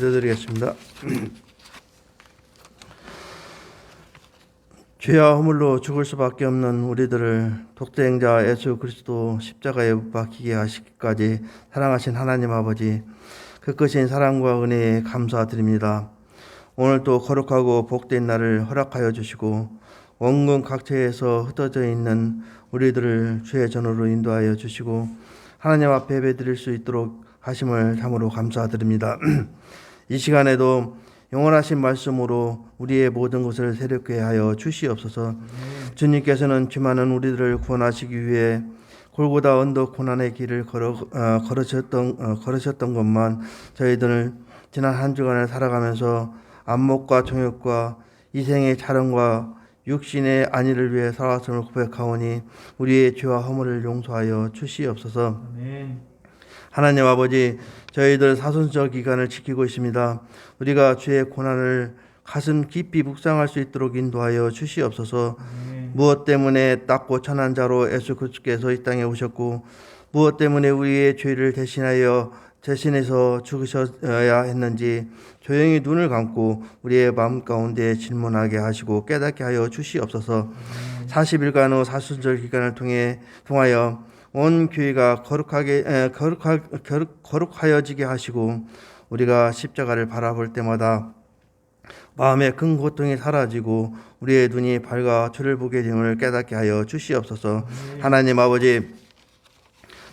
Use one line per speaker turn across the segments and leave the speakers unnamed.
기도드리겠습니다. 죄와 허물로 죽을 수밖에 없는 우리들을 독생자 예수 그리스도 십자가에 못 박히게 하시기까지 사랑하신 하나님 아버지, 그 크신 사랑과 은혜에 감사드립니다. 오늘도 거룩하고 복된 날을 허락하여 주시고 원근 각처에서 흩어져 있는 우리들을 주의 전으로 인도하여 주시고 하나님 앞에 예배드릴 수 있도록 하심을 참으로 감사드립니다. 이 시간에도 영원하신 말씀으로 우리의 모든 것을 새롭게 하여 주시옵소서. 주님께서는 죄 많은 우리들을 구원하시기 위해 골고다 언덕 고난의 길을 걸으셨던 것만 저희들을 지난 한 주간을 살아가면서 안목과 정욕과 이생의 자랑과 육신의 안위를 위해 살아왔음을 고백하오니 우리의 죄와 허물을 용서하여 주시옵소서.
아멘.
하나님 아버지, 저희들 사순절 기간을 지키고 있습니다. 우리가 주의 고난을 가슴 깊이 묵상할 수 있도록 인도하여 주시옵소서. 무엇 때문에 낮고 천한 자로 예수 그리스도께서 이 땅에 오셨고 무엇 때문에 우리의 죄를 대신해서 죽으셔야 했는지 조용히 눈을 감고 우리의 마음 가운데 질문하게 하시고 깨닫게 하여 주시옵소서. 40일간 후 사순절 기간을 통하여 온 교회가 거룩하여지게 하시고 우리가 십자가를 바라볼 때마다 마음의 큰 고통이 사라지고 우리의 눈이 밝아 주를 보게 됨을 깨닫게 하여 주시옵소서. 하나님 아버지,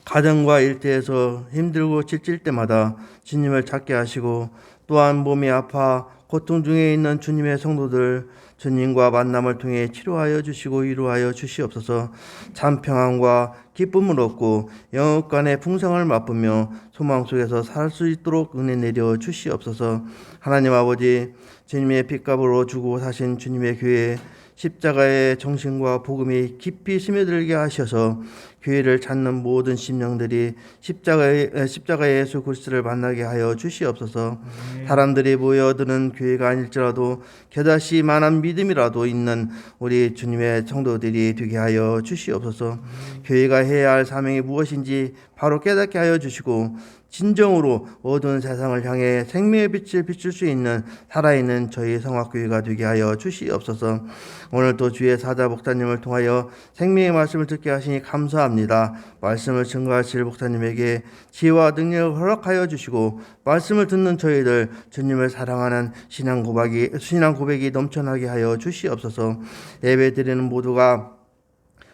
가정과 일터에서 힘들고 지칠 때마다 주님을 찾게 하시고 또한 몸이 아파 고통 중에 있는 주님의 성도들 주님과 만남을 통해 치료하여 주시고 위로하여 주시옵소서. 참 평안과 기쁨을 얻고 영육간의 풍성을 맛보며 소망 속에서 살 수 있도록 은혜 내려 주시옵소서. 하나님 아버지, 주님의 핏값으로 주고 사신 주님의 교회 십자가의 정신과 복음이 깊이 스며들게 하셔서 교회를 찾는 모든 심령들이 십자가의 예수 그리스도를 만나게 하여 주시옵소서. 사람들이 모여드는 교회가 아닐지라도 겨자씨 만한 믿음이라도 있는 우리 주님의 성도들이 되게 하여 주시옵소서. 교회가 해야 할 사명이 무엇인지 바로 깨닫게 하여 주시고 진정으로 어두운 세상을 향해 생명의 빛을 비출 수 있는 살아있는 저희 성악교회가 되게 하여 주시옵소서. 오늘도 주의 사자 목사님을 통하여 생명의 말씀을 듣게 하시니 감사합니다. 말씀을 증거하실 목사님에게 지혜와 능력을 허락하여 주시고 말씀을 듣는 저희들 주님을 사랑하는 신앙 고백이 넘쳐나게 하여 주시옵소서. 예배드리는 모두가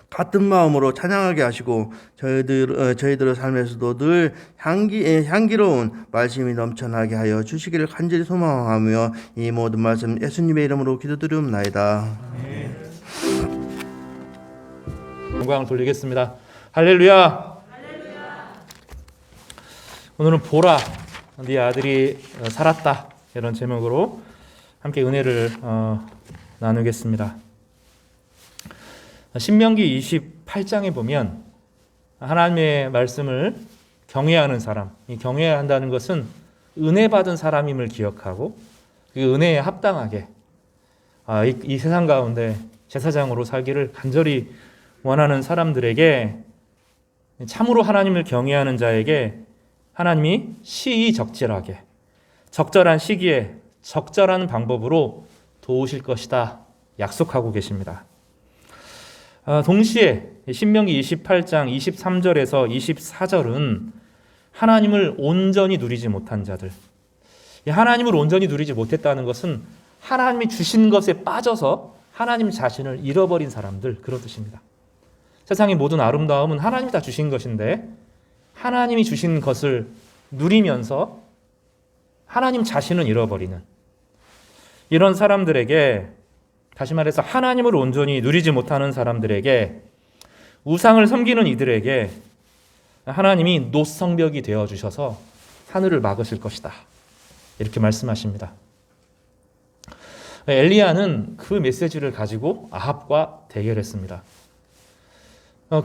같은 마음으로 찬양하게 하시고 저희들의 삶에서도 늘 향기로운 말씀이 넘쳐나게 하여 주시기를 간절히 소망하며 이 모든 말씀 예수님의 이름으로 기도드리옵나이다.
영광을 돌리겠습니다. 할렐루야. 오늘은 보라, 네 아들이 살았다, 이런 제목으로 함께 은혜를 나누겠습니다. 신명기 28장에 보면 하나님의 말씀을 경외하는 사람, 이 경외한다는 것은 은혜 받은 사람임을 기억하고 그 은혜에 합당하게 이 세상 가운데 제사장으로 살기를 간절히 원하는 사람들에게, 참으로 하나님을 경외하는 자에게 하나님이 시의적절하게 적절한 시기에 적절한 방법으로 도우실 것이다 약속하고 계십니다. 동시에 신명기 28장 23절에서 24절은 하나님을 온전히 누리지 못한 자들, 하나님을 온전히 누리지 못했다는 것은 하나님이 주신 것에 빠져서 하나님 자신을 잃어버린 사람들, 그런 뜻입니다. 세상의 모든 아름다움은 하나님이 다 주신 것인데 하나님이 주신 것을 누리면서 하나님 자신을 잃어버리는 이런 사람들에게, 다시 말해서 하나님을 온전히 누리지 못하는 사람들에게, 우상을 섬기는 이들에게 하나님이 노성벽이 되어주셔서 하늘을 막으실 것이다, 이렇게 말씀하십니다. 엘리야는 그 메시지를 가지고 아합과 대결했습니다.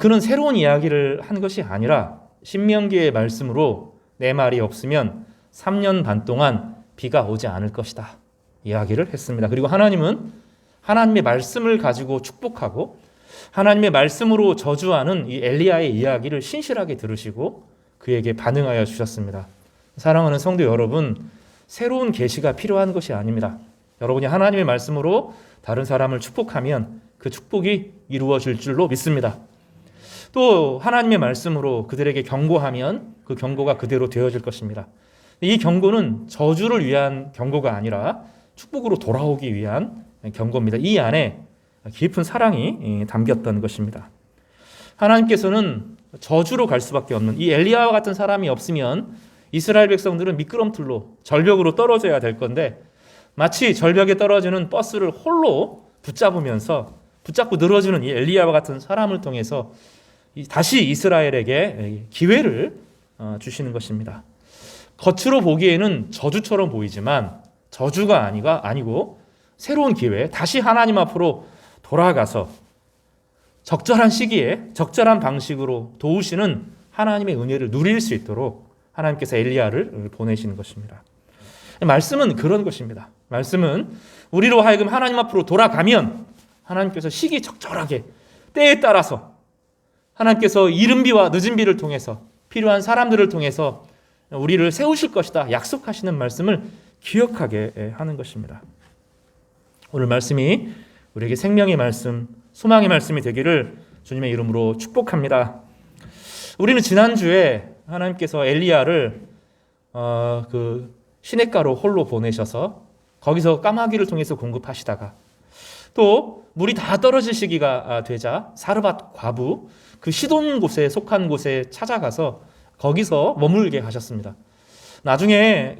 그는 새로운 이야기를 한 것이 아니라 신명기의 말씀으로 내 말이 없으면 3년 반 동안 비가 오지 않을 것이다 이야기를 했습니다. 그리고 하나님은 하나님의 말씀을 가지고 축복하고 하나님의 말씀으로 저주하는 이 엘리야의 이야기를 신실하게 들으시고 그에게 반응하여 주셨습니다. 사랑하는 성도 여러분, 새로운 계시가 필요한 것이 아닙니다. 여러분이 하나님의 말씀으로 다른 사람을 축복하면 그 축복이 이루어질 줄로 믿습니다. 또 하나님의 말씀으로 그들에게 경고하면 그 경고가 그대로 되어질 것입니다. 이 경고는 저주를 위한 경고가 아니라 축복으로 돌아오기 위한 경고입니다. 이 안에 깊은 사랑이 담겼던 것입니다. 하나님께서는 저주로 갈 수밖에 없는 이 엘리야와 같은 사람이 없으면 이스라엘 백성들은 미끄럼틀로 절벽으로 떨어져야 될 건데 마치 절벽에 떨어지는 버스를 홀로 붙잡고 늘어지는 이 엘리야와 같은 사람을 통해서 다시 이스라엘에게 기회를 주시는 것입니다. 겉으로 보기에는 저주처럼 보이지만 저주가 아니고 새로운 기회, 다시 하나님 앞으로 돌아가서 적절한 시기에 적절한 방식으로 도우시는 하나님의 은혜를 누릴 수 있도록 하나님께서 엘리야를 보내시는 것입니다. 말씀은 그런 것입니다. 말씀은 우리로 하여금 하나님 앞으로 돌아가면 하나님께서 시기 적절하게 때에 따라서 하나님께서 이른 비와 늦은 비를 통해서 필요한 사람들을 통해서 우리를 세우실 것이다 약속하시는 말씀을 기억하게 하는 것입니다. 오늘 말씀이 우리에게 생명의 말씀, 소망의 말씀이 되기를 주님의 이름으로 축복합니다. 우리는 지난주에 하나님께서 엘리야를 그 시냇가로 홀로 보내셔서 거기서 까마귀를 통해서 공급하시다가 또 물이 다 떨어질 시기가 되자 사르밧 과부 그 시돈 곳에 속한 곳에 찾아가서 거기서 머물게 하셨습니다. 나중에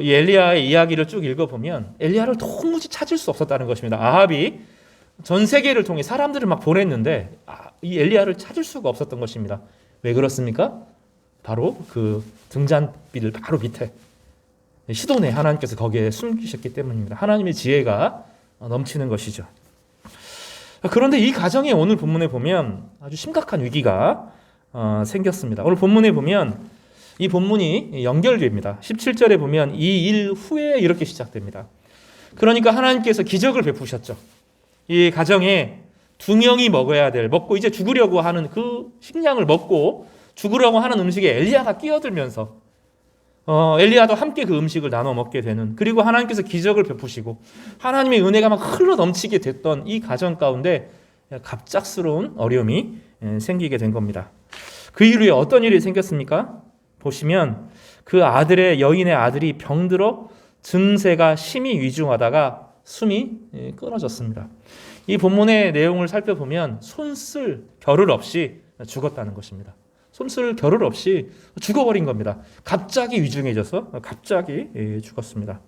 이 엘리야의 이야기를 쭉 읽어보면 엘리야를 도무지 찾을 수 없었다는 것입니다. 아합이 전 세계를 통해 사람들을 막 보냈는데 이 엘리야를 찾을 수가 없었던 것입니다. 왜 그렇습니까? 바로 그 등잔빛을 바로 밑에 시돈에 하나님께서 거기에 숨기셨기 때문입니다. 하나님의 지혜가 넘치는 것이죠. 그런데 이 가정에 오늘 본문에 보면 아주 심각한 위기가 생겼습니다. 오늘 본문에 보면 이 본문이 연결됩니다. 17절에 보면 이 일 후에 이렇게 시작됩니다. 그러니까 하나님께서 기적을 베푸셨죠. 이 가정에 2명이 먹고 이제 죽으려고 하는 그 식량을 먹고 죽으려고 하는 음식에 엘리야가 끼어들면서 엘리야도 함께 그 음식을 나눠 먹게 되는, 그리고 하나님께서 기적을 베푸시고 하나님의 은혜가 막 흘러 넘치게 됐던 이 가정 가운데 갑작스러운 어려움이 생기게 된 겁니다. 그 이후에 어떤 일이 생겼습니까? 보시면 그 여인의 아들이 병들어 증세가 심히 위중하다가 숨이 끊어졌습니다. 이 본문의 내용을 살펴보면 손쓸 겨를 없이 죽었다는 것입니다. 손쓸 겨를 없이 죽어버린 겁니다. 갑자기 위중해져서 갑자기 죽었습니다.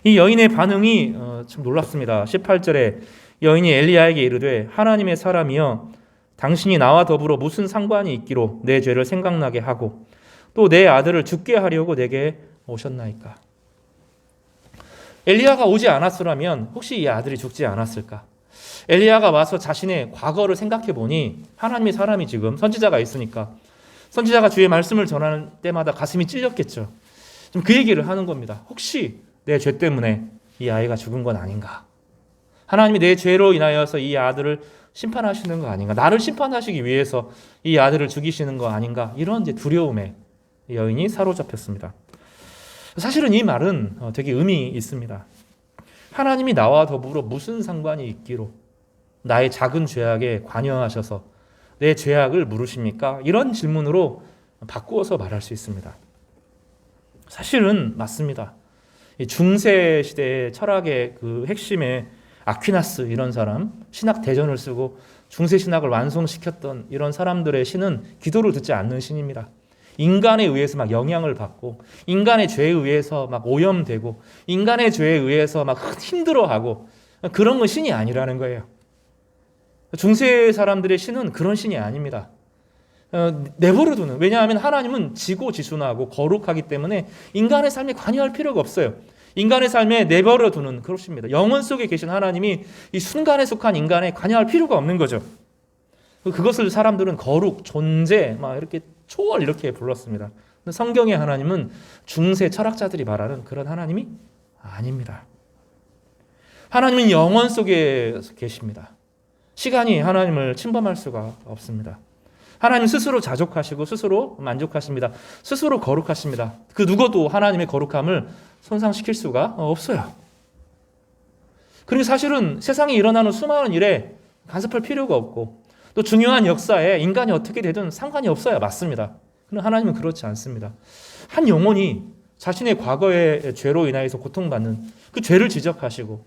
이 여인의 반응이 참 놀랍습니다. 18절에 여인이 엘리야에게 이르되 하나님의 사람이여 당신이 나와 더불어 무슨 상관이 있기로 내 죄를 생각나게 하고 또 내 아들을 죽게 하려고 내게 오셨나이까. 엘리야가 오지 않았으라면 혹시 이 아들이 죽지 않았을까? 엘리야가 와서 자신의 과거를 생각해 보니 하나님의 사람이 지금 선지자가 있으니까 선지자가 주의 말씀을 전하는 때마다 가슴이 찔렸겠죠. 지금 그 얘기를 하는 겁니다. 혹시 내 죄 때문에 이 아이가 죽은 건 아닌가? 하나님이 내 죄로 인하여서 이 아들을 심판하시는 거 아닌가? 나를 심판하시기 위해서 이 아들을 죽이시는 거 아닌가? 이런 이제 두려움에 여인이 사로잡혔습니다. 사실은 이 말은 되게 의미 있습니다. 하나님이 나와 더불어 무슨 상관이 있기로 나의 작은 죄악에 관여하셔서 내 죄악을 물으십니까? 이런 질문으로 바꾸어서 말할 수 있습니다. 사실은 맞습니다. 중세 시대의 철학의 그 핵심에 아퀴나스 이런 사람, 신학 대전을 쓰고 중세 신학을 완성시켰던 이런 사람들의 신은 기도를 듣지 않는 신입니다. 인간에 의해서 막 영향을 받고 인간의 죄에 의해서 막 오염되고 인간의 죄에 의해서 막 힘들어하고 그런 건 신이 아니라는 거예요. 중세 사람들의 신은 그런 신이 아닙니다. 내버려두는, 왜냐하면 하나님은 지고지순하고 거룩하기 때문에 인간의 삶에 관여할 필요가 없어요. 인간의 삶에 내버려두는 그렇습니다. 영혼 속에 계신 하나님이 이 순간에 속한 인간에 관여할 필요가 없는 거죠. 그것을 사람들은 거룩, 존재, 막 이렇게 초월 이렇게 불렀습니다. 성경의 하나님은 중세 철학자들이 말하는 그런 하나님이 아닙니다. 하나님은 영혼 속에 계십니다. 시간이 하나님을 침범할 수가 없습니다. 하나님 스스로 자족하시고 스스로 만족하십니다. 스스로 거룩하십니다. 그 누구도 하나님의 거룩함을 손상시킬 수가 없어요. 그리고 사실은 세상에 일어나는 수많은 일에 간섭할 필요가 없고 또 중요한 역사에 인간이 어떻게 되든 상관이 없어야 맞습니다. 그러나 하나님은 그렇지 않습니다. 한 영혼이 자신의 과거의 죄로 인하여서 고통받는 그 죄를 지적하시고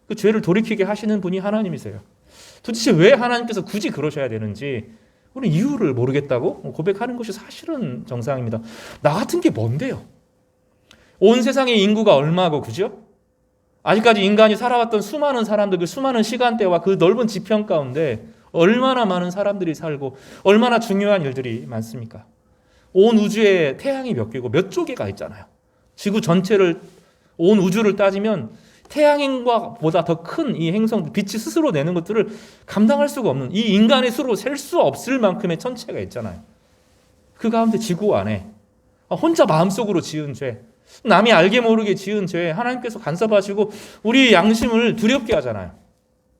그 죄를 돌이키게 하시는 분이 하나님이세요. 도대체 왜 하나님께서 굳이 그러셔야 되는지 우리 이유를 모르겠다고 고백하는 것이 사실은 정상입니다. 나 같은 게 뭔데요? 온 세상의 인구가 얼마고 그죠? 아직까지 인간이 살아왔던 수많은 사람들, 그 수많은 시간대와 그 넓은 지평 가운데 얼마나 많은 사람들이 살고 얼마나 중요한 일들이 많습니까? 온 우주에 태양이 몇 개고 몇 조개가 있잖아요. 지구 전체를, 온 우주를 따지면 태양인과 보다 더 큰 이 행성, 빛이 스스로 내는 것들을 감당할 수가 없는 이 인간의 수로 셀 수 없을 만큼의 천체가 있잖아요. 그 가운데 지구 안에 혼자 마음속으로 지은 죄, 남이 알게 모르게 지은 죄에 하나님께서 간섭하시고 우리 양심을 두렵게 하잖아요.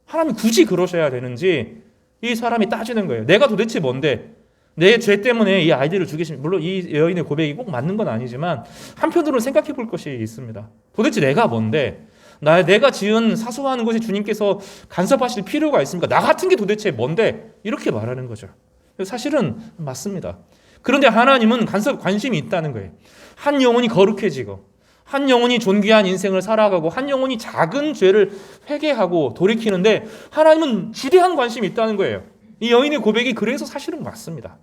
하나님 굳이 그러셔야 되는지 이 사람이 따지는 거예요. 내가 도대체 뭔데? 내 죄 때문에 이 아이들을 죽이신, 물론 이 여인의 고백이 꼭 맞는 건 아니지만 한편으로는 생각해 볼 것이 있습니다. 도대체 내가 뭔데? 내가 지은 사소한 것에 주님께서 간섭하실 필요가 있습니까? 나 같은 게 도대체 뭔데? 이렇게 말하는 거죠. 사실은 맞습니다. 그런데 하나님은 관심이 있다는 거예요. 한 영혼이 거룩해지고 한 영혼이 존귀한 인생을 살아가고 한 영혼이 작은 죄를 회개하고 돌이키는데 하나님은 지대한 관심이 있다는 거예요. 이 여인의 고백이 그래서 사실은 맞습니다.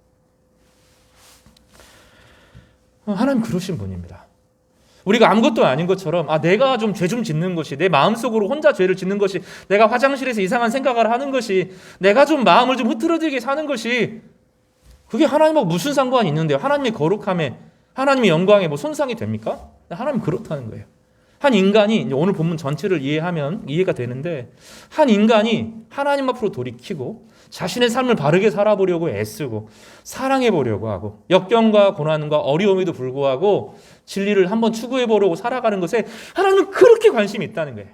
하나님 그러신 분입니다. 우리가 아무것도 아닌 것처럼 내가 좀 죄 좀 짓는 것이, 내 마음속으로 혼자 죄를 짓는 것이, 내가 화장실에서 이상한 생각을 하는 것이, 내가 좀 마음을 좀 흐트러들게 사는 것이 그게 하나님하고 무슨 상관이 있는데요? 하나님의 거룩함에, 하나님의 영광에 뭐 손상이 됩니까? 하나님 그렇다는 거예요. 한 인간이, 오늘 본문 전체를 이해하면 이해가 되는데, 한 인간이 하나님 앞으로 돌이키고 자신의 삶을 바르게 살아보려고 애쓰고 사랑해보려고 하고 역경과 고난과 어려움에도 불구하고 진리를 한번 추구해보려고 살아가는 것에 하나님은 그렇게 관심이 있다는 거예요.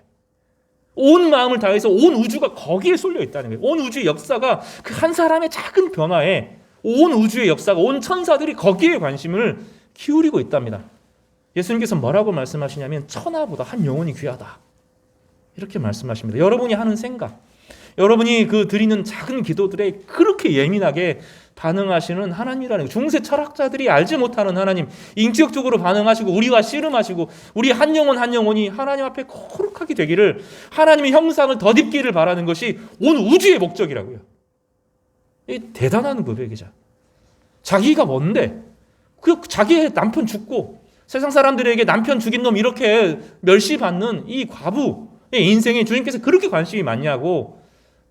온 마음을 다해서 온 우주가 거기에 쏠려 있다는 거예요. 온 우주의 역사가 그 한 사람의 작은 변화에 온 우주의 역사가, 온 천사들이 거기에 관심을 기울이고 있답니다. 예수님께서 뭐라고 말씀하시냐면 천하보다 한 영혼이 귀하다. 이렇게 말씀하십니다. 여러분이 하는 생각, 여러분이 그 드리는 작은 기도들에 그렇게 예민하게 반응하시는 하나님이라는 거예요. 중세 철학자들이 알지 못하는 하나님, 인격적으로 반응하시고 우리와 씨름하시고 우리 한 영혼 한 영혼이 하나님 앞에 거룩하게 되기를, 하나님의 형상을 덧입기를 바라는 것이 온 우주의 목적이라고요. 이 대단한 고백이죠. 자기가 뭔데? 그 자기의 남편 죽고 세상 사람들에게 남편 죽인 놈 이렇게 멸시받는 이 과부의 인생에 주님께서 그렇게 관심이 많냐고,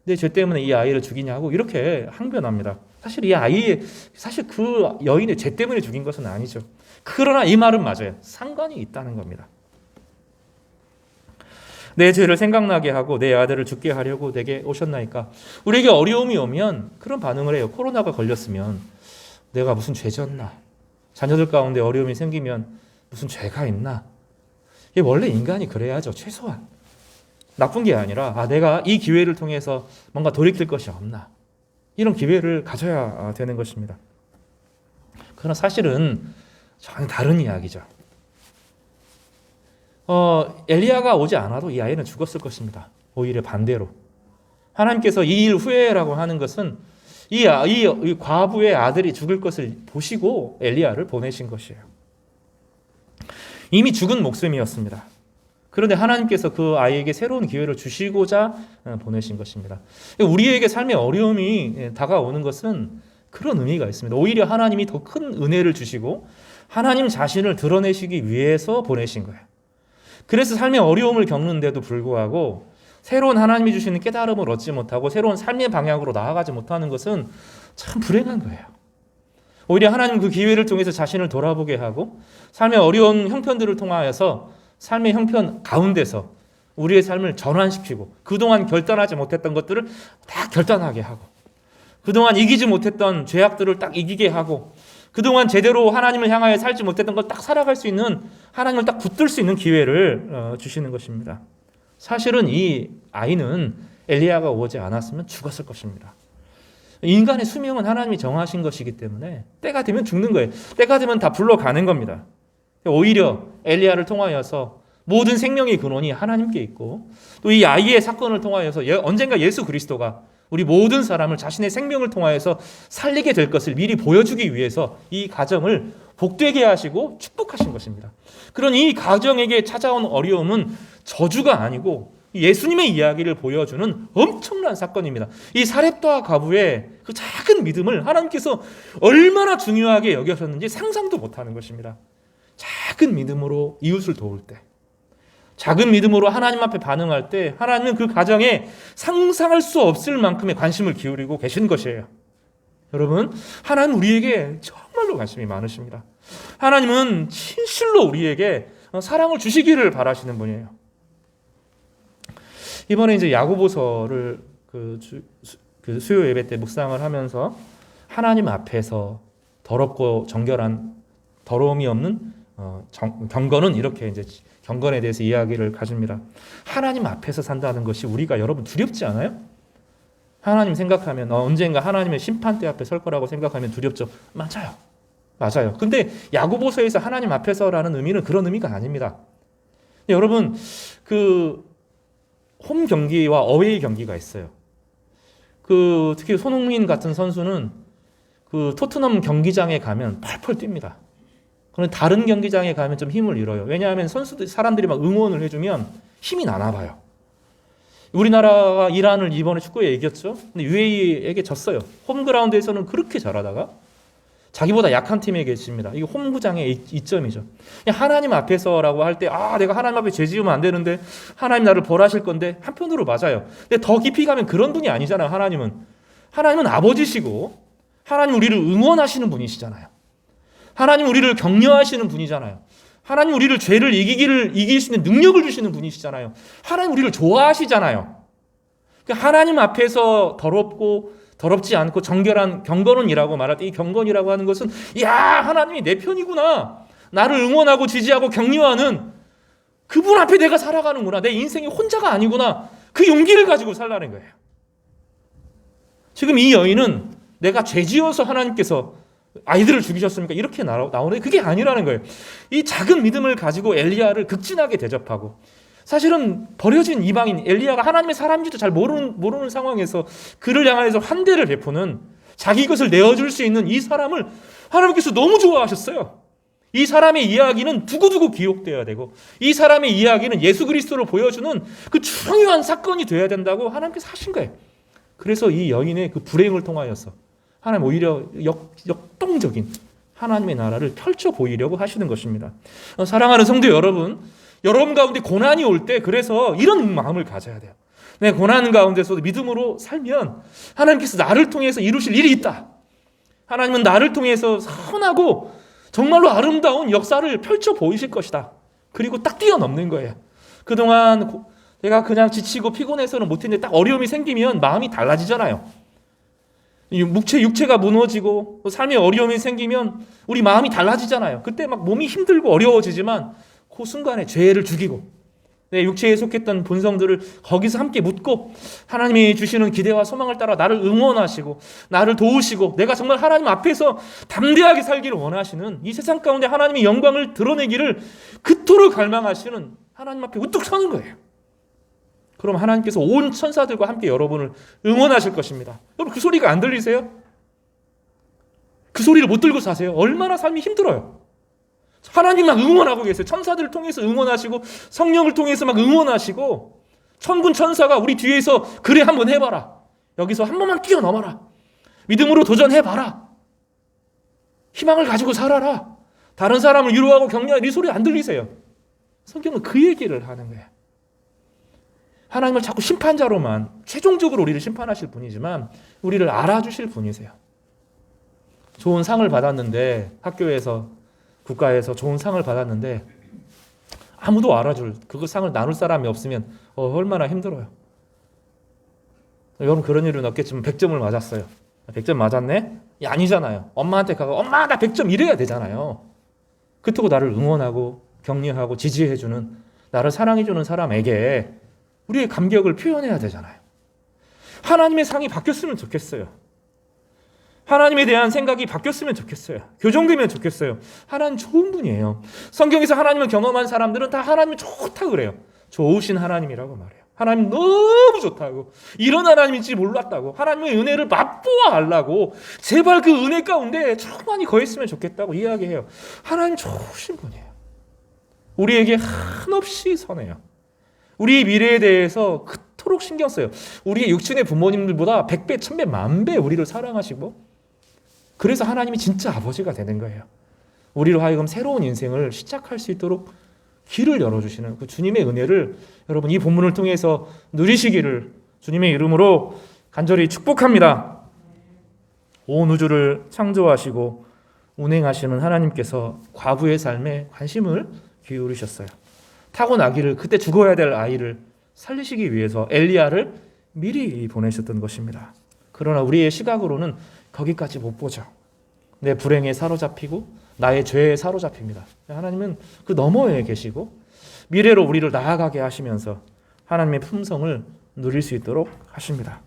내 죄 때문에 이 아이를 죽이냐고 이렇게 항변합니다. 사실 이 아이의, 사실 그 여인의 죄 때문에 죽인 것은 아니죠. 그러나 이 말은 맞아요. 상관이 있다는 겁니다. 내 죄를 생각나게 하고 내 아들을 죽게 하려고 내게 오셨나이까. 우리에게 어려움이 오면 그런 반응을 해요. 코로나가 걸렸으면 내가 무슨 죄 졌나? 자녀들 가운데 어려움이 생기면 무슨 죄가 있나? 이게 원래 인간이 그래야죠. 최소한. 나쁜 게 아니라 내가 이 기회를 통해서 뭔가 돌이킬 것이 없나? 이런 기회를 가져야 되는 것입니다. 그러나 사실은 전혀 다른 이야기죠. 엘리야가 오지 않아도 이 아이는 죽었을 것입니다. 오히려 반대로. 하나님께서 이 일 후에라고 하는 것은 이 과부의 아들이 죽을 것을 보시고 엘리야를 보내신 것이에요. 이미 죽은 목숨이었습니다. 그런데 하나님께서 그 아이에게 새로운 기회를 주시고자 보내신 것입니다. 우리에게 삶의 어려움이 다가오는 것은 그런 의미가 있습니다. 오히려 하나님이 더 큰 은혜를 주시고 하나님 자신을 드러내시기 위해서 보내신 거예요. 그래서 삶의 어려움을 겪는데도 불구하고 새로운 하나님이 주시는 깨달음을 얻지 못하고 새로운 삶의 방향으로 나아가지 못하는 것은 참 불행한 거예요. 오히려 하나님 그 기회를 통해서 자신을 돌아보게 하고 삶의 어려운 형편들을 통하여서 삶의 형편 가운데서 우리의 삶을 전환시키고 그동안 결단하지 못했던 것들을 다 결단하게 하고 그동안 이기지 못했던 죄악들을 딱 이기게 하고 그동안 제대로 하나님을 향하여 살지 못했던 걸 딱 살아갈 수 있는, 하나님을 딱 붙들 수 있는 기회를 주시는 것입니다. 사실은 이 아이는 엘리야가 오지 않았으면 죽었을 것입니다. 인간의 수명은 하나님이 정하신 것이기 때문에 때가 되면 죽는 거예요. 때가 되면 다 불러가는 겁니다. 오히려 엘리야를 통하여서 모든 생명의 근원이 하나님께 있고, 또 이 아이의 사건을 통하여서 언젠가 예수 그리스도가 우리 모든 사람을 자신의 생명을 통하여서 살리게 될 것을 미리 보여주기 위해서 이 가정을 복되게 하시고 축복하신 것입니다. 그런 이 가정에게 찾아온 어려움은 저주가 아니고 예수님의 이야기를 보여주는 엄청난 사건입니다. 이 사렙과 가부의 그 작은 믿음을 하나님께서 얼마나 중요하게 여기셨는지 상상도 못하는 것입니다. 작은 믿음으로 이웃을 도울 때, 작은 믿음으로 하나님 앞에 반응할 때 하나님은 그 가정에 상상할 수 없을 만큼의 관심을 기울이고 계신 것이에요. 여러분, 하나님 우리에게 정말로 관심이 많으십니다. 하나님은 진실로 우리에게 사랑을 주시기를 바라시는 분이에요. 이번에 이제 야고보서를 그 수요 예배 때 묵상을 하면서 하나님 앞에서 더럽고 정결한 더러움이 없는 경건은 이렇게 이제 경건에 대해서 이야기를 가집니다. 하나님 앞에서 산다는 것이 우리가 여러분 두렵지 않아요? 하나님 생각하면 언젠가 하나님의 심판대 앞에 설 거라고 생각하면 두렵죠. 맞아요. 맞아요. 근데 야고보서에서 하나님 앞에서라는 의미는 그런 의미가 아닙니다. 여러분, 그 홈 경기와 어웨이 경기가 있어요. 특히 손흥민 같은 선수는 그 토트넘 경기장에 가면 펄펄 뜁니다. 그런데 다른 경기장에 가면 좀 힘을 잃어요. 왜냐하면 사람들이 막 응원을 해주면 힘이 나나 봐요. 우리나라가 이란을 이번에 축구에 이겼죠. 근데 UAE에게 졌어요. 홈그라운드에서는 그렇게 잘하다가 자기보다 약한 팀에게 집니다. 이게 홈구장의 이점이죠. 하나님 앞에서라고 할 때 내가 하나님 앞에 죄 지으면 안 되는데 하나님 나를 벌하실 건데, 한편으로 맞아요. 근데 더 깊이 가면 그런 분이 아니잖아요. 하나님은 아버지시고 하나님 우리를 응원하시는 분이시잖아요. 하나님 우리를 격려하시는 분이잖아요. 하나님 우리를 죄를 이길 수 있는 능력을 주시는 분이시잖아요. 하나님 우리를 좋아하시잖아요. 하나님 앞에서 더럽지 않고 정결한 경건이라고 말할 때, 이 경건이라고 하는 것은 하나님이 내 편이구나, 나를 응원하고 지지하고 격려하는 그분 앞에 내가 살아가는구나, 내 인생이 혼자가 아니구나, 그 용기를 가지고 살라는 거예요. 지금 이 여인은 내가 죄지어서 하나님께서 아이들을 죽이셨습니까? 이렇게 나오는데 그게 아니라는 거예요. 이 작은 믿음을 가지고 엘리야를 극진하게 대접하고, 사실은 버려진 이방인 엘리야가 하나님의 사람인지도 잘 모르는 상황에서 그를 향해서 환대를 베푸는, 자기 것을 내어줄 수 있는 이 사람을 하나님께서 너무 좋아하셨어요. 이 사람의 이야기는 두고두고 기록되어야 되고, 이 사람의 이야기는 예수 그리스도를 보여주는 그 중요한 사건이 되어야 된다고 하나님께서 하신 거예요. 그래서 이 여인의 그 불행을 통하여서 하나님 오히려 역동적인 하나님의 나라를 펼쳐 보이려고 하시는 것입니다. 사랑하는 성도 여러분 가운데 고난이 올 때 그래서 이런 마음을 가져야 돼요. 내 고난 가운데서도 믿음으로 살면 하나님께서 나를 통해서 이루실 일이 있다. 하나님은 나를 통해서 선하고 정말로 아름다운 역사를 펼쳐 보이실 것이다. 그리고 딱 뛰어넘는 거예요. 그동안 내가 그냥 지치고 피곤해서는 못했는데 딱 어려움이 생기면 마음이 달라지잖아요. 육체가 무너지고 삶에 어려움이 생기면 우리 마음이 달라지잖아요. 그때 막 몸이 힘들고 어려워지지만 그 순간에 죄를 죽이고 내 육체에 속했던 본성들을 거기서 함께 묻고 하나님이 주시는 기대와 소망을 따라 나를 응원하시고 나를 도우시고 내가 정말 하나님 앞에서 담대하게 살기를 원하시는, 이 세상 가운데 하나님의 영광을 드러내기를 그토록 갈망하시는 하나님 앞에 우뚝 서는 거예요. 그럼 하나님께서 온 천사들과 함께 여러분을 응원하실 것입니다. 여러분, 그 소리가 안 들리세요? 그 소리를 못 들고 사세요? 얼마나 삶이 힘들어요. 하나님만 응원하고 계세요. 천사들을 통해서 응원하시고 성령을 통해서 막 응원하시고, 천군 천사가 우리 뒤에서 그래 한번 해봐라, 여기서 한 번만 뛰어넘어라, 믿음으로 도전해봐라, 희망을 가지고 살아라, 다른 사람을 위로하고 격려하라, 이 소리 안 들리세요? 성경은 그 얘기를 하는 거예요. 하나님을 자꾸 심판자로만, 최종적으로 우리를 심판하실 분이지만 우리를 알아주실 분이세요. 좋은 상을 받았는데, 학교에서 국가에서 좋은 상을 받았는데 아무도 그 상을 나눌 사람이 없으면 얼마나 힘들어요. 여러분, 그런 일은 없겠지만 100점을 맞았어요. 100점 맞았네? 아니잖아요. 엄마한테 가고 엄마 나 100점 이래야 되잖아요. 그렇다고 나를 응원하고 격려하고 지지해주는, 나를 사랑해주는 사람에게 우리의 감격을 표현해야 되잖아요. 하나님의 상이 바뀌었으면 좋겠어요. 하나님에 대한 생각이 바뀌었으면 좋겠어요. 교정되면 좋겠어요. 하나님 좋은 분이에요. 성경에서 하나님을 경험한 사람들은 다 하나님이 좋다고 그래요. 좋으신 하나님이라고 말해요. 하나님 너무 좋다고, 이런 하나님인지 몰랐다고, 하나님의 은혜를 맛보아하려고 제발 그 은혜 가운데 좀 많이 거했으면 좋겠다고 이야기해요. 하나님 좋으신 분이에요. 우리에게 한없이 선해요. 우리 미래에 대해서 그토록 신경 써요. 우리의 육신의 부모님들보다 100배, 1000배, 만배 우리를 사랑하시고, 그래서 하나님이 진짜 아버지가 되는 거예요. 우리로 하여금 새로운 인생을 시작할 수 있도록 길을 열어주시는 그 주님의 은혜를 여러분 이 본문을 통해서 누리시기를 주님의 이름으로 간절히 축복합니다. 온 우주를 창조하시고 운행하시는 하나님께서 과부의 삶에 관심을 기울이셨어요. 타고나기를, 그때 죽어야 될 아이를 살리시기 위해서 엘리야를 미리 보내셨던 것입니다. 그러나 우리의 시각으로는 거기까지 못 보죠. 내 불행에 사로잡히고 나의 죄에 사로잡힙니다. 하나님은 그 너머에 계시고 미래로 우리를 나아가게 하시면서 하나님의 품성을 누릴 수 있도록 하십니다.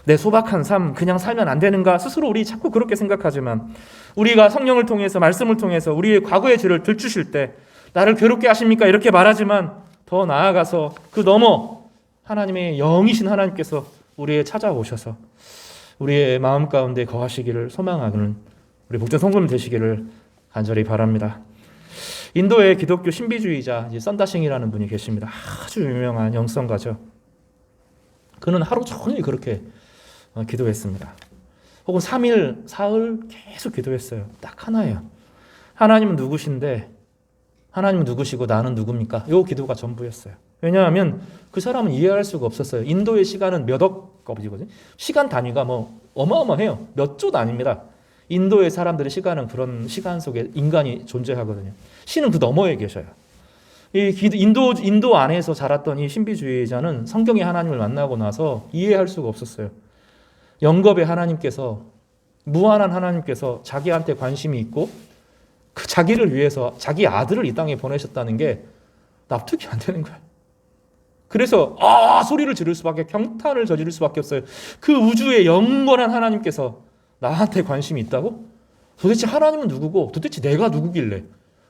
내 소박한 삶 그냥 살면 안 되는가 스스로 우리 자꾸 그렇게 생각하지만, 우리가 성령을 통해서, 말씀을 통해서 우리의 과거의 죄를 들추실 때 나를 괴롭게 하십니까? 이렇게 말하지만 더 나아가서 그 너머 하나님의 영이신 하나님께서 우리에 찾아오셔서 우리의 마음 가운데 거하시기를 소망하는 우리 복된 성도님 되시기를 간절히 바랍니다. 인도의 기독교 신비주의자 썬다싱이라는 분이 계십니다. 아주 유명한 영성가죠. 그는 하루 종일 그렇게 기도했습니다. 혹은 3일, 사흘 계속 기도했어요. 딱 하나예요. 하나님은 누구신데, 하나님은 누구시고 나는 누굽니까? 이 기도가 전부였어요. 왜냐하면 그 사람은 이해할 수가 없었어요. 인도의 시간은 몇억 겁이거든요. 시간 단위가 뭐 어마어마해요. 몇 조 단위입니다. 인도의 사람들의 시간은 그런 시간 속에 인간이 존재하거든요. 신은 그 너머에 계셔요. 이 인도 안에서 자랐던 이 신비주의자는 성경의 하나님을 만나고 나서 이해할 수가 없었어요. 영겁의 하나님께서, 무한한 하나님께서 자기한테 관심이 있고 그 자기를 위해서 자기 아들을 이 땅에 보내셨다는 게 납득이 안 되는 거예요. 그래서 소리를 지를 수밖에, 경탄을 저지를 수밖에 없어요. 그 우주의 영원한 하나님께서 나한테 관심이 있다고? 도대체 하나님은 누구고 도대체 내가 누구길래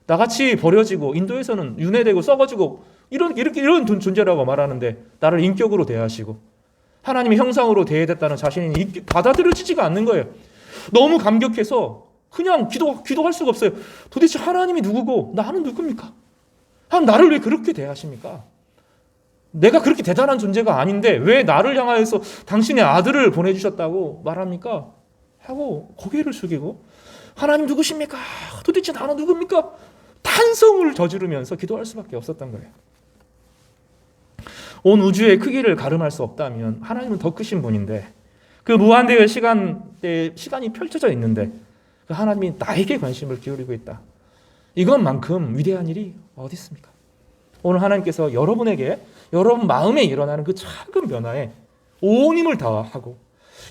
나같이 버려지고 인도에서는 윤회되고 썩어지고 이런 존재라고 말하는데 나를 인격으로 대하시고 하나님의 형상으로 대해졌다는 자신이 받아들여지지가 않는 거예요. 너무 감격해서 그냥 기도할 수가 없어요. 도대체 하나님이 누구고 나는 누굽니까? 하나님 나를 왜 그렇게 대하십니까? 내가 그렇게 대단한 존재가 아닌데 왜 나를 향하여서 당신의 아들을 보내주셨다고 말합니까? 하고 고개를 숙이고 하나님 누구십니까? 도대체 나는 누굽니까? 탄성을 저지르면서 기도할 수밖에 없었던 거예요. 온 우주의 크기를 가름할 수 없다면 하나님은 더 크신 분인데, 그 무한대의 시간이 펼쳐져 있는데 그 하나님이 나에게 관심을 기울이고 있다. 이것만큼 위대한 일이 어디 있습니까? 오늘 하나님께서 여러분에게 여러분 마음에 일어나는 그 작은 변화에 온 힘을 다하고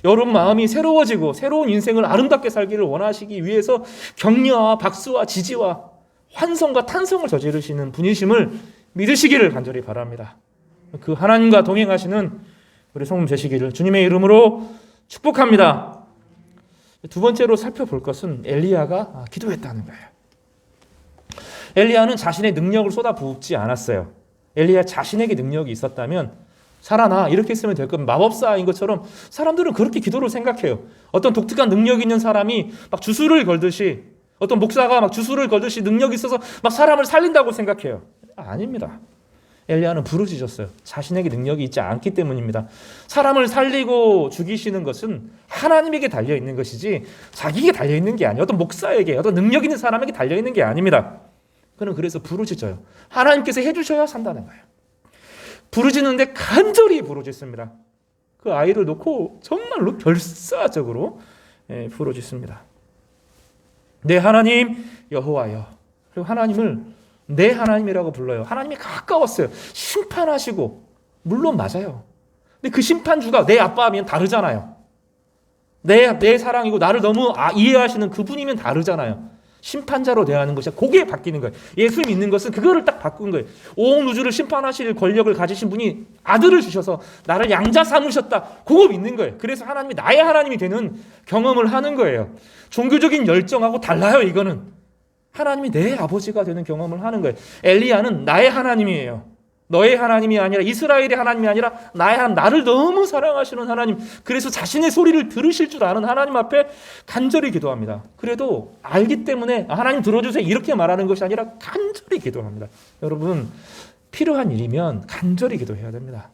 여러분 마음이 새로워지고 새로운 인생을 아름답게 살기를 원하시기 위해서 격려와 박수와 지지와 환성과 탄성을 저지르시는 분이심을 믿으시기를 간절히 바랍니다. 그 하나님과 동행하시는 우리 성도님 되시기를 주님의 이름으로 축복합니다. 두 번째로 살펴볼 것은 엘리야가 기도했다는 거예요. 엘리야는 자신의 능력을 쏟아붓지 않았어요. 엘리야 자신에게 능력이 있었다면 살아나 이렇게 쓰면 될 겁니다. 마법사인 것처럼 사람들은 그렇게 기도를 생각해요. 어떤 독특한 능력 있는 사람이 막 주술을 걸듯이, 어떤 목사가 막 주술을 걸듯이 능력이 있어서 막 사람을 살린다고 생각해요. 아닙니다. 엘리야는 부르짖었어요. 자신에게 능력이 있지 않기 때문입니다. 사람을 살리고 죽이시는 것은 하나님에게 달려있는 것이지 자기에게 달려있는 게 아니에요. 어떤 목사에게, 어떤 능력 있는 사람에게 달려있는 게 아닙니다. 그는 그래서 부르짖어요. 하나님께서 해주셔야 산다는 거예요. 부르짖는데 간절히 부르짖습니다. 그 아이를 놓고 정말로 결사적으로 부르짖습니다. 내 하나님 여호와여. 그리고 하나님을 내 하나님이라고 불러요. 하나님이 가까웠어요. 심판하시고, 물론 맞아요. 근데 그 심판주가 내 아빠면 다르잖아요. 내 사랑이고 나를 너무 이해하시는 그분이면 다르잖아요. 심판자로 대하는 것이 그게 바뀌는 거예요. 예수 믿는 것은 그거를 딱 바꾼 거예요. 온 우주를 심판하실 권력을 가지신 분이 아들을 주셔서 나를 양자 삼으셨다. 그거 믿는 거예요. 그래서 하나님이 나의 하나님이 되는 경험을 하는 거예요. 종교적인 열정하고 달라요. 이거는 하나님이 내 아버지가 되는 경험을 하는 거예요. 엘리야는 나의 하나님이에요. 너의 하나님이 아니라 이스라엘의 하나님이 아니라 나의 하나님, 나를 너무 사랑하시는 하나님, 그래서 자신의 소리를 들으실 줄 아는 하나님 앞에 간절히 기도합니다. 그래도 알기 때문에 하나님 들어주세요 이렇게 말하는 것이 아니라 간절히 기도합니다. 여러분 필요한 일이면 간절히 기도해야 됩니다.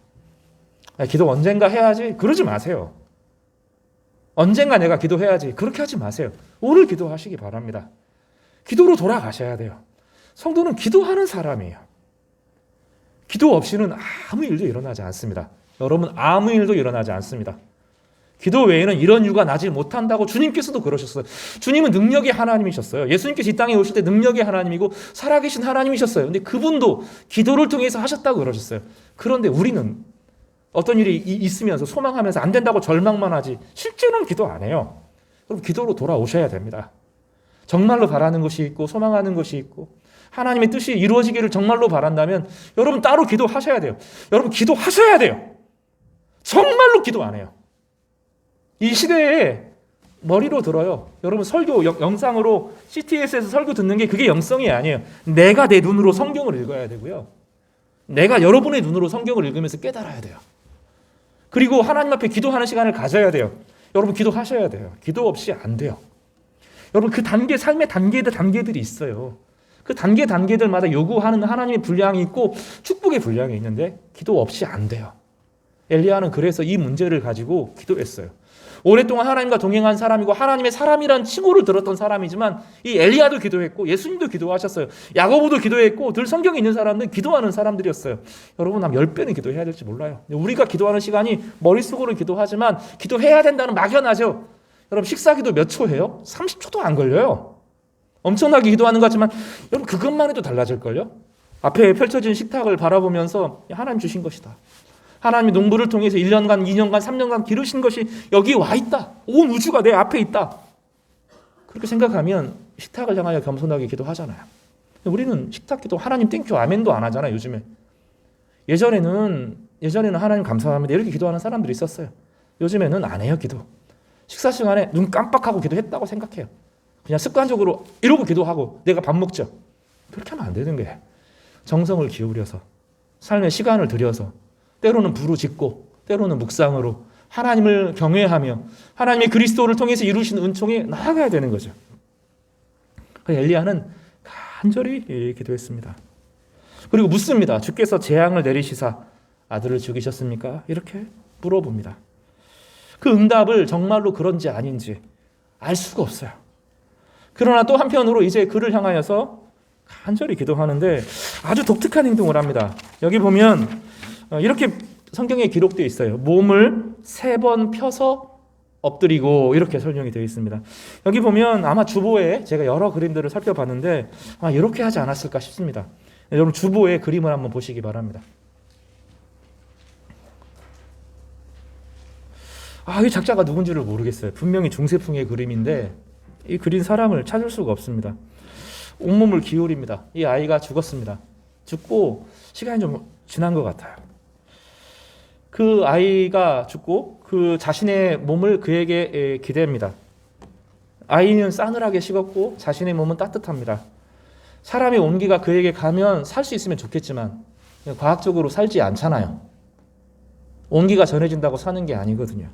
기도 언젠가 해야지 그러지 마세요. 언젠가 내가 기도해야지 그렇게 하지 마세요. 오늘 기도하시기 바랍니다. 기도로 돌아가셔야 돼요. 성도는 기도하는 사람이에요. 기도 없이는 아무 일도 일어나지 않습니다. 여러분 아무 일도 일어나지 않습니다. 기도 외에는 이런 이유가 나지 못한다고 주님께서도 그러셨어요. 주님은 능력의 하나님이셨어요. 예수님께서 이 땅에 오실 때 능력의 하나님이고 살아계신 하나님이셨어요. 근데 그분도 기도를 통해서 하셨다고 그러셨어요. 그런데 우리는 어떤 일이 있으면서 소망하면서 안 된다고 절망만 하지 실제로는 기도 안 해요. 그럼 기도로 돌아오셔야 됩니다. 정말로 바라는 것이 있고 소망하는 것이 있고 하나님의 뜻이 이루어지기를 정말로 바란다면 여러분 따로 기도하셔야 돼요. 여러분 기도하셔야 돼요. 정말로 기도 안 해요. 이 시대에 머리로 들어요. 여러분 설교 영상으로 CTS에서 설교 듣는 게 그게 영성이 아니에요. 내가 내 눈으로 성경을 읽어야 되고요. 내가 여러분의 눈으로 성경을 읽으면서 깨달아야 돼요. 그리고 하나님 앞에 기도하는 시간을 가져야 돼요. 여러분 기도하셔야 돼요. 기도 없이 안 돼요. 여러분 그 단계 삶의 단계들이 있어요. 그 단계들마다 요구하는 하나님의 분량이 있고 축복의 분량이 있는데 기도 없이 안 돼요. 엘리야는 그래서 이 문제를 가지고 기도했어요. 오랫동안 하나님과 동행한 사람이고 하나님의 사람이란 칭호를 들었던 사람이지만 이 엘리야도 기도했고 예수님도 기도하셨어요. 야고보도 기도했고 늘 성경에 있는 사람들은 기도하는 사람들이었어요. 여러분 한 10배는 기도해야 될지 몰라요. 우리가 기도하는 시간이 머릿속으로 기도하지만 기도해야 된다는 막연하죠. 여러분 식사기도 몇 초 해요? 30초도 안 걸려요. 엄청나게 기도하는 것 같지만 여러분 그것만 해도 달라질걸요? 앞에 펼쳐진 식탁을 바라보면서 하나님 주신 것이다. 하나님이 농부를 통해서 1년간, 2년간, 3년간 기르신 것이 여기 와 있다. 온 우주가 내 앞에 있다. 그렇게 생각하면 식탁을 향하여 겸손하게 기도하잖아요. 우리는 식탁 기도 하나님 땡큐 아멘도 안 하잖아요. 요즘에. 예전에는 하나님 감사합니다 이렇게 기도하는 사람들이 있었어요. 요즘에는 안 해요. 기도. 식사 시간에 눈 깜빡하고 기도했다고 생각해요. 그냥 습관적으로 이러고 기도하고 내가 밥 먹죠. 그렇게 하면 안 되는 거예요. 정성을 기울여서 삶의 시간을 들여서 때로는 부르짖고 때로는 묵상으로 하나님을 경외하며 하나님의 그리스도를 통해서 이루신 은총에 나아가야 되는 거죠. 엘리야는 간절히 기도했습니다. 그리고 묻습니다. 주께서 재앙을 내리시사 아들을 죽이셨습니까? 이렇게 물어봅니다. 그 응답을 정말로 그런지 아닌지 알 수가 없어요. 그러나 또 한편으로 이제 그를 향하여서 간절히 기도하는데 아주 독특한 행동을 합니다. 여기 보면 이렇게 성경에 기록되어 있어요. 몸을 3번 펴서 엎드리고 이렇게 설명이 되어 있습니다. 여기 보면 아마 주보에 제가 여러 그림들을 살펴봤는데 아마 이렇게 하지 않았을까 싶습니다. 여러분 주보의 그림을 한번 보시기 바랍니다. 이 작자가 누군지를 모르겠어요. 분명히 중세풍의 그림인데 이 그린 사람을 찾을 수가 없습니다. 온몸을 기울입니다. 이 아이가 죽었습니다. 죽고 시간이 좀 지난 것 같아요. 그 아이가 죽고 그 자신의 몸을 그에게 기대합니다. 아이는 싸늘하게 식었고 자신의 몸은 따뜻합니다. 사람의 온기가 그에게 가면 살 수 있으면 좋겠지만 과학적으로 살지 않잖아요. 온기가 전해진다고 사는 게 아니거든요.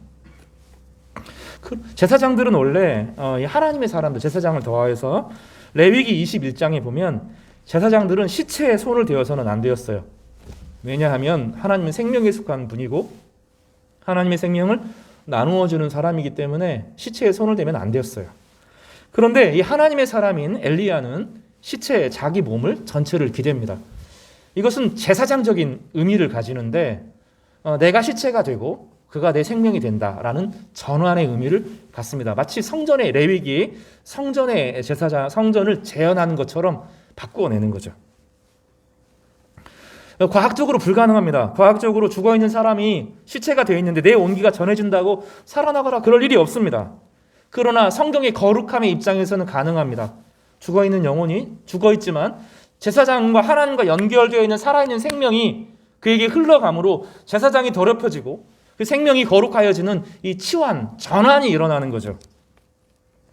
제사장들은 원래 하나님의 사람들, 제사장을 더하여서 레위기 21장에 보면 제사장들은 시체에 손을 대어서는 안 되었어요. 왜냐하면 하나님은 생명에 속한 분이고 하나님의 생명을 나누어주는 사람이기 때문에 시체에 손을 대면 안 되었어요. 그런데 이 하나님의 사람인 엘리야는 시체에 자기 몸을 전체를 기댑니다. 이것은 제사장적인 의미를 가지는데 내가 시체가 되고 그가 내 생명이 된다라는 전환의 의미를 갖습니다. 마치 성전의 레위기, 성전의 제사장, 성전을 재현하는 것처럼 바꾸어내는 거죠. 과학적으로 불가능합니다. 과학적으로 죽어있는 사람이 시체가 되어 있는데 내 온기가 전해진다고 살아나거나 그럴 일이 없습니다. 그러나 성경의 거룩함의 입장에서는 가능합니다. 죽어있는 영혼이 죽어있지만 제사장과 하나님과 연결되어 있는 살아있는 생명이 그에게 흘러감으로 제사장이 더럽혀지고 그 생명이 거룩하여지는 이 치환, 전환이 일어나는 거죠.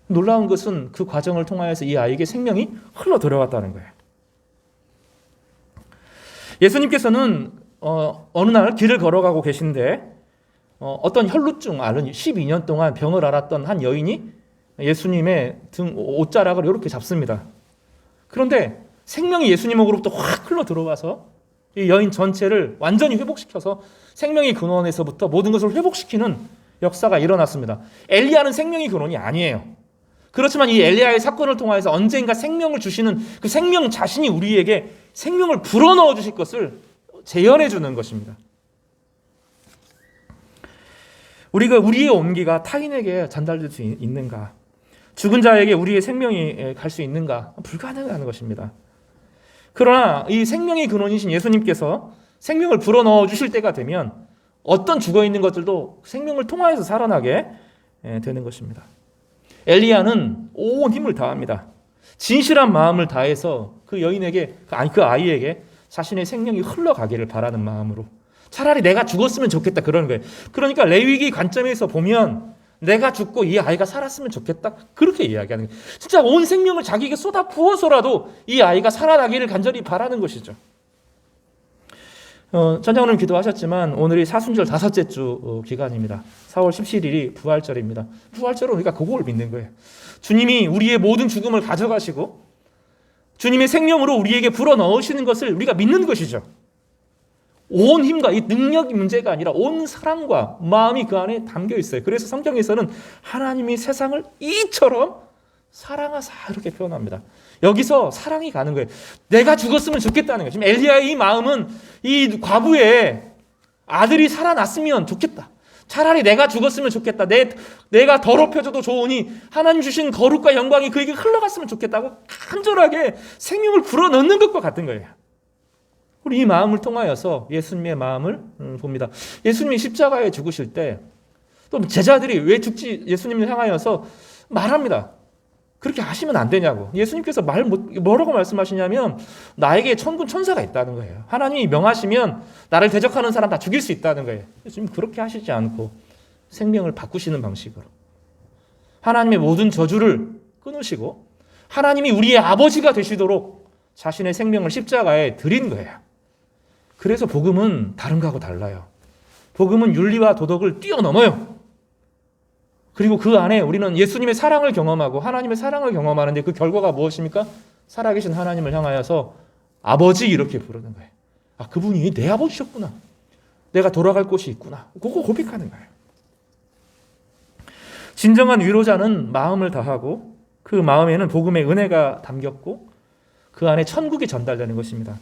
놀라운 것은 그 과정을 통하여서 이 아이에게 생명이 흘러 들어갔다는 거예요. 예수님께서는 어느 날 길을 걸어가고 계신데 어떤 혈루증 앓은 12년 동안 병을 앓았던 한 여인이 예수님의 등 옷자락을 이렇게 잡습니다. 그런데 생명이 예수님으로부터 확 흘러 들어와서 이 여인 전체를 완전히 회복시켜서 생명의 근원에서부터 모든 것을 회복시키는 역사가 일어났습니다. 엘리야는 생명의 근원이 아니에요. 그렇지만 이 엘리야의 사건을 통해서 언젠가 생명을 주시는 그 생명 자신이 우리에게 생명을 불어넣어 주실 것을 재현해 주는 것입니다. 우리가 우리의 온기가 타인에게 전달될 수 있는가? 죽은 자에게 우리의 생명이 갈 수 있는가? 불가능한 것입니다. 그러나 이 생명의 근원이신 예수님께서 생명을 불어넣어 주실 때가 되면 어떤 죽어있는 것들도 생명을 통하여서 살아나게 되는 것입니다. 엘리야는 온 힘을 다합니다. 진실한 마음을 다해서 그 여인에게, 그 아이에게 자신의 생명이 흘러가기를 바라는 마음으로 차라리 내가 죽었으면 좋겠다 그러는 거예요. 그러니까 레위기 관점에서 보면 내가 죽고 이 아이가 살았으면 좋겠다 그렇게 이야기하는 거예요. 진짜 온 생명을 자기에게 쏟아 부어서라도 이 아이가 살아나기를 간절히 바라는 것이죠. 전장님 기도하셨지만 오늘이 사순절 5째 주 기간입니다. 4월 17일이 부활절입니다. 부활절은 우리가 그걸 믿는 거예요. 주님이 우리의 모든 죽음을 가져가시고 주님의 생명으로 우리에게 불어넣으시는 것을 우리가 믿는 것이죠. 온 힘과 이 능력이 문제가 아니라 온 사랑과 마음이 그 안에 담겨 있어요. 그래서 성경에서는 하나님이 세상을 이처럼 사랑하사 이렇게 표현합니다. 여기서 사랑이 가는 거예요. 내가 죽었으면 좋겠다는 거예요. 지금 엘리야의 이 마음은 이 과부의 아들이 살아났으면 좋겠다. 차라리 내가 죽었으면 좋겠다. 내가 더럽혀져도 좋으니 하나님 주신 거룩과 영광이 그에게 흘러갔으면 좋겠다고 간절하게 생명을 불어넣는 것과 같은 거예요. 우리 이 마음을 통하여서 예수님의 마음을 봅니다. 예수님이 십자가에 죽으실 때 또 제자들이 왜 죽지 예수님을 향하여서 말합니다. 그렇게 하시면 안 되냐고. 예수님께서 뭐라고 말씀하시냐면 나에게 천군 천사가 있다는 거예요. 하나님이 명하시면 나를 대적하는 사람 다 죽일 수 있다는 거예요. 예수님 그렇게 하시지 않고 생명을 바꾸시는 방식으로 하나님의 모든 저주를 끊으시고 하나님이 우리의 아버지가 되시도록 자신의 생명을 십자가에 드린 거예요. 그래서 복음은 다른 거하고 달라요. 복음은 윤리와 도덕을 뛰어넘어요. 그리고 그 안에 우리는 예수님의 사랑을 경험하고 하나님의 사랑을 경험하는데 그 결과가 무엇입니까? 살아계신 하나님을 향하여서 아버지 이렇게 부르는 거예요. 아, 그분이 내 아버지셨구나. 내가 돌아갈 곳이 있구나. 그거 고백하는 거예요. 진정한 위로자는 마음을 다하고 그 마음에는 복음의 은혜가 담겼고 그 안에 천국이 전달되는 것입니다.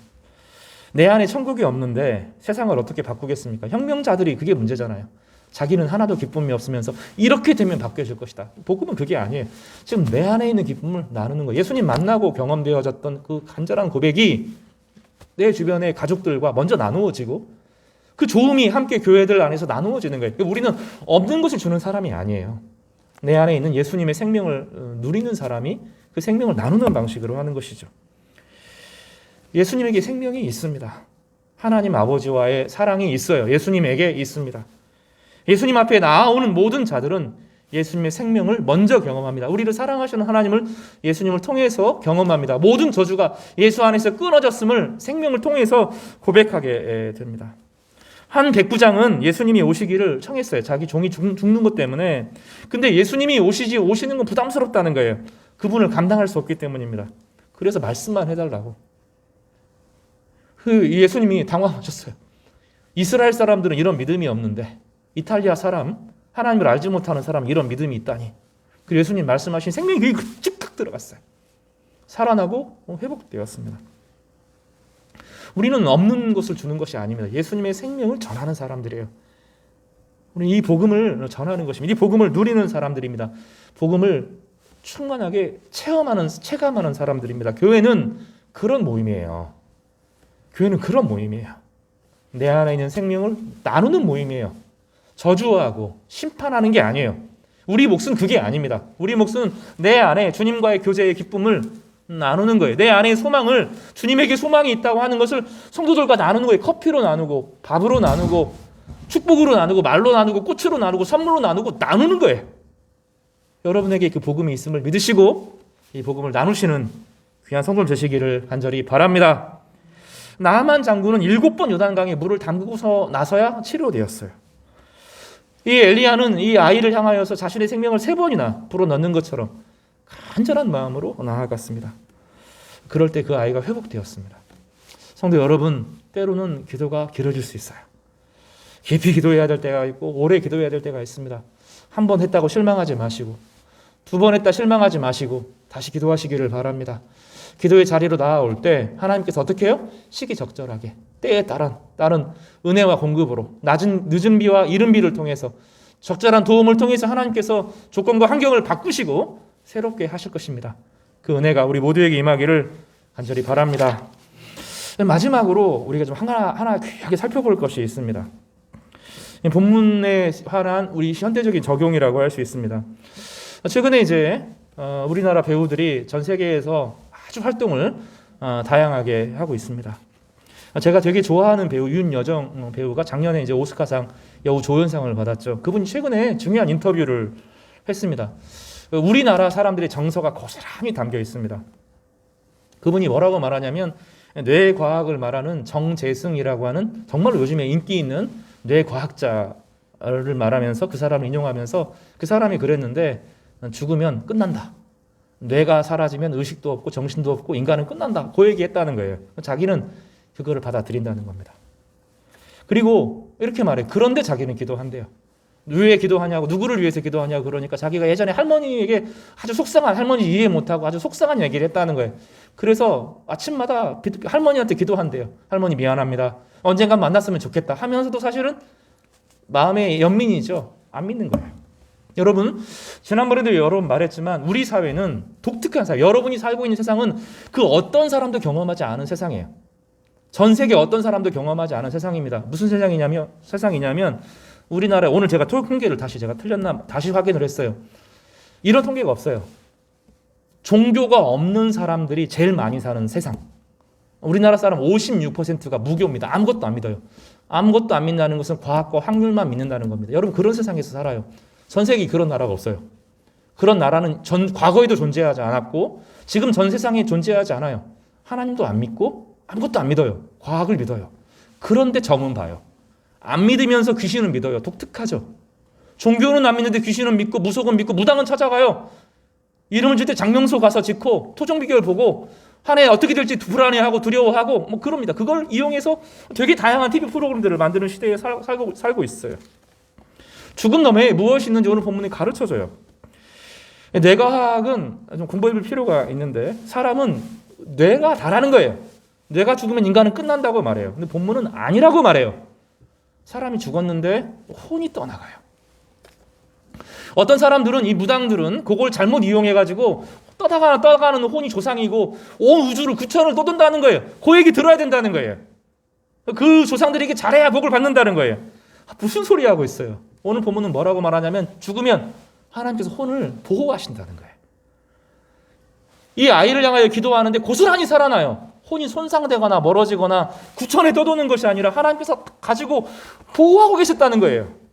내 안에 천국이 없는데 세상을 어떻게 바꾸겠습니까? 혁명자들이 그게 문제잖아요. 자기는 하나도 기쁨이 없으면서 이렇게 되면 바뀌어질 것이다. 복음은 그게 아니에요. 지금 내 안에 있는 기쁨을 나누는 거예요. 예수님 만나고 경험되어졌던 그 간절한 고백이 내 주변의 가족들과 먼저 나누어지고 그 좋음이 함께 교회들 안에서 나누어지는 거예요. 우리는 없는 것을 주는 사람이 아니에요. 내 안에 있는 예수님의 생명을 누리는 사람이 그 생명을 나누는 방식으로 하는 것이죠. 예수님에게 생명이 있습니다. 하나님 아버지와의 사랑이 있어요. 예수님에게 있습니다. 예수님 앞에 나아오는 모든 자들은 예수님의 생명을 먼저 경험합니다. 우리를 사랑하시는 하나님을 예수님을 통해서 경험합니다. 모든 저주가 예수 안에서 끊어졌음을 생명을 통해서 고백하게 됩니다. 한 백부장은 예수님이 오시기를 청했어요. 자기 종이 죽는 것 때문에. 근데 예수님이 오시는 건 부담스럽다는 거예요. 그분을 감당할 수 없기 때문입니다. 그래서 말씀만 해달라고. 그 예수님이 당황하셨어요. 이스라엘 사람들은 이런 믿음이 없는데 이탈리아 사람, 하나님을 알지 못하는 사람 이런 믿음이 있다니. 그 예수님 말씀하신 생명이 그게 즉각 들어갔어요. 살아나고 회복되었습니다. 우리는 없는 것을 주는 것이 아닙니다. 예수님의 생명을 전하는 사람들이에요. 우리 이 복음을 전하는 것입니다. 이 복음을 누리는 사람들입니다. 복음을 충만하게 체감하는 사람들입니다. 교회는 그런 모임이에요. 교회는 그런 모임이에요. 내 안에 있는 생명을 나누는 모임이에요. 저주하고 심판하는 게 아니에요. 우리 몫은 그게 아닙니다. 우리 몫은 내 안에 주님과의 교제의 기쁨을 나누는 거예요. 내 안에 소망을, 주님에게 소망이 있다고 하는 것을 성도들과 나누는 거예요. 커피로 나누고, 밥으로 나누고, 축복으로 나누고, 말로 나누고, 꽃으로 나누고, 선물로 나누고, 나누는 거예요. 여러분에게 그 복음이 있음을 믿으시고 이 복음을 나누시는 귀한 성도들 되시기를 간절히 바랍니다. 나아만 장군은 7번 요단강에 물을 담그고서 나서야 치료되었어요. 이 엘리야는 이 아이를 향하여서 자신의 생명을 3번이나 불어넣는 것처럼 간절한 마음으로 나아갔습니다. 그럴 때 그 아이가 회복되었습니다. 성도 여러분, 때로는 기도가 길어질 수 있어요. 깊이 기도해야 될 때가 있고 오래 기도해야 될 때가 있습니다. 한 번 했다고 실망하지 마시고 2번 했다 실망하지 마시고 다시 기도하시기를 바랍니다. 기도의 자리로 나아올 때 하나님께서 어떻게 해요? 시기적절하게 때에 따른 은혜와 공급으로 늦은 비와 이른 비를 통해서 적절한 도움을 통해서 하나님께서 조건과 환경을 바꾸시고 새롭게 하실 것입니다. 그 은혜가 우리 모두에게 임하기를 간절히 바랍니다. 마지막으로 우리가 좀 하나 귀하게 살펴볼 것이 있습니다. 본문에 관한 우리 현대적인 적용이라고 할 수 있습니다. 최근에 이제 우리나라 배우들이 전 세계에서 아주 활동을 다양하게 하고 있습니다. 제가 되게 좋아하는 배우 윤여정 배우가 작년에 이제 오스카상 여우 조연상을 받았죠. 그분이 최근에 중요한 인터뷰를 했습니다. 우리나라 사람들의 정서가 고스란히 담겨 있습니다. 그분이 뭐라고 말하냐면 뇌과학을 말하는 정재승이라고 하는 정말로 요즘에 인기 있는 뇌과학자를 말하면서 그 사람을 인용하면서 그 사람이 그랬는데 죽으면 끝난다. 뇌가 사라지면 의식도 없고 정신도 없고 인간은 끝난다. 그 얘기했다는 거예요. 자기는 그거를 받아들인다는 겁니다. 그리고 이렇게 말해. 그런데 자기는 기도한대요. 왜 기도하냐고, 누구를 위해서 기도하냐고 그러니까 자기가 예전에 할머니에게 아주 속상한, 할머니 이해 못하고 아주 속상한 얘기를 했다는 거예요. 그래서 아침마다 할머니한테 기도한대요. 할머니 미안합니다. 언젠간 만났으면 좋겠다 하면서도 사실은 마음의 연민이죠. 안 믿는 거예요. 여러분, 지난번에도 여러 번 말했지만 우리 사회는 독특한 사회, 여러분이 살고 있는 세상은 그 어떤 사람도 경험하지 않은 세상이에요. 전 세계 어떤 사람도 경험하지 않은 세상입니다. 무슨 세상이냐면 우리나라, 오늘 제가 통계를 제가 틀렸나 다시 확인을 했어요. 이런 통계가 없어요. 종교가 없는 사람들이 제일 많이 사는 세상. 우리나라 사람 56%가 무교입니다. 아무것도 안 믿어요. 아무것도 안 믿는다는 것은 과학과 확률만 믿는다는 겁니다. 여러분, 그런 세상에서 살아요. 전 세계에 그런 나라가 없어요. 그런 나라는 과거에도 존재하지 않았고 지금 전 세상에 존재하지 않아요. 하나님도 안 믿고 아무것도 안 믿어요. 과학을 믿어요. 그런데 점은 봐요. 안 믿으면서 귀신은 믿어요. 독특하죠. 종교는 안 믿는데 귀신은 믿고 무속은 믿고 무당은 찾아가요. 이름을 질 때 장명소 가서 짓고 토종 비결 보고 한 해 어떻게 될지 불안해하고 두려워하고 뭐 그럽니다. 그걸 이용해서 되게 다양한 TV 프로그램들을 만드는 시대에 살고 있어요. 죽음 너머에 무엇이 있는지 오늘 본문이 가르쳐줘요. 뇌과학은 좀 공부해볼 필요가 있는데 사람은 뇌가 다라는 거예요. 뇌가 죽으면 인간은 끝난다고 말해요. 근데 본문은 아니라고 말해요. 사람이 죽었는데 혼이 떠나가요. 어떤 사람들은, 이 무당들은 그걸 잘못 이용해가지고 떠나가는 혼이 조상이고 온 우주를 구천을 떠돈다는 거예요. 그 얘기 들어야 된다는 거예요. 그 조상들에게 잘해야 복을 받는다는 거예요. 무슨 소리 하고 있어요. 오늘 본문은 뭐라고 말하냐면 죽으면 하나님께서 혼을 보호하신다는 거예요. 이 아이를 향하여 기도하는데 고스란히 살아나요. 혼이 손상되거나 멀어지거나 구천에 떠도는 것이 아니라 하나님께서 가지고 보호하고 계셨다는 거예요.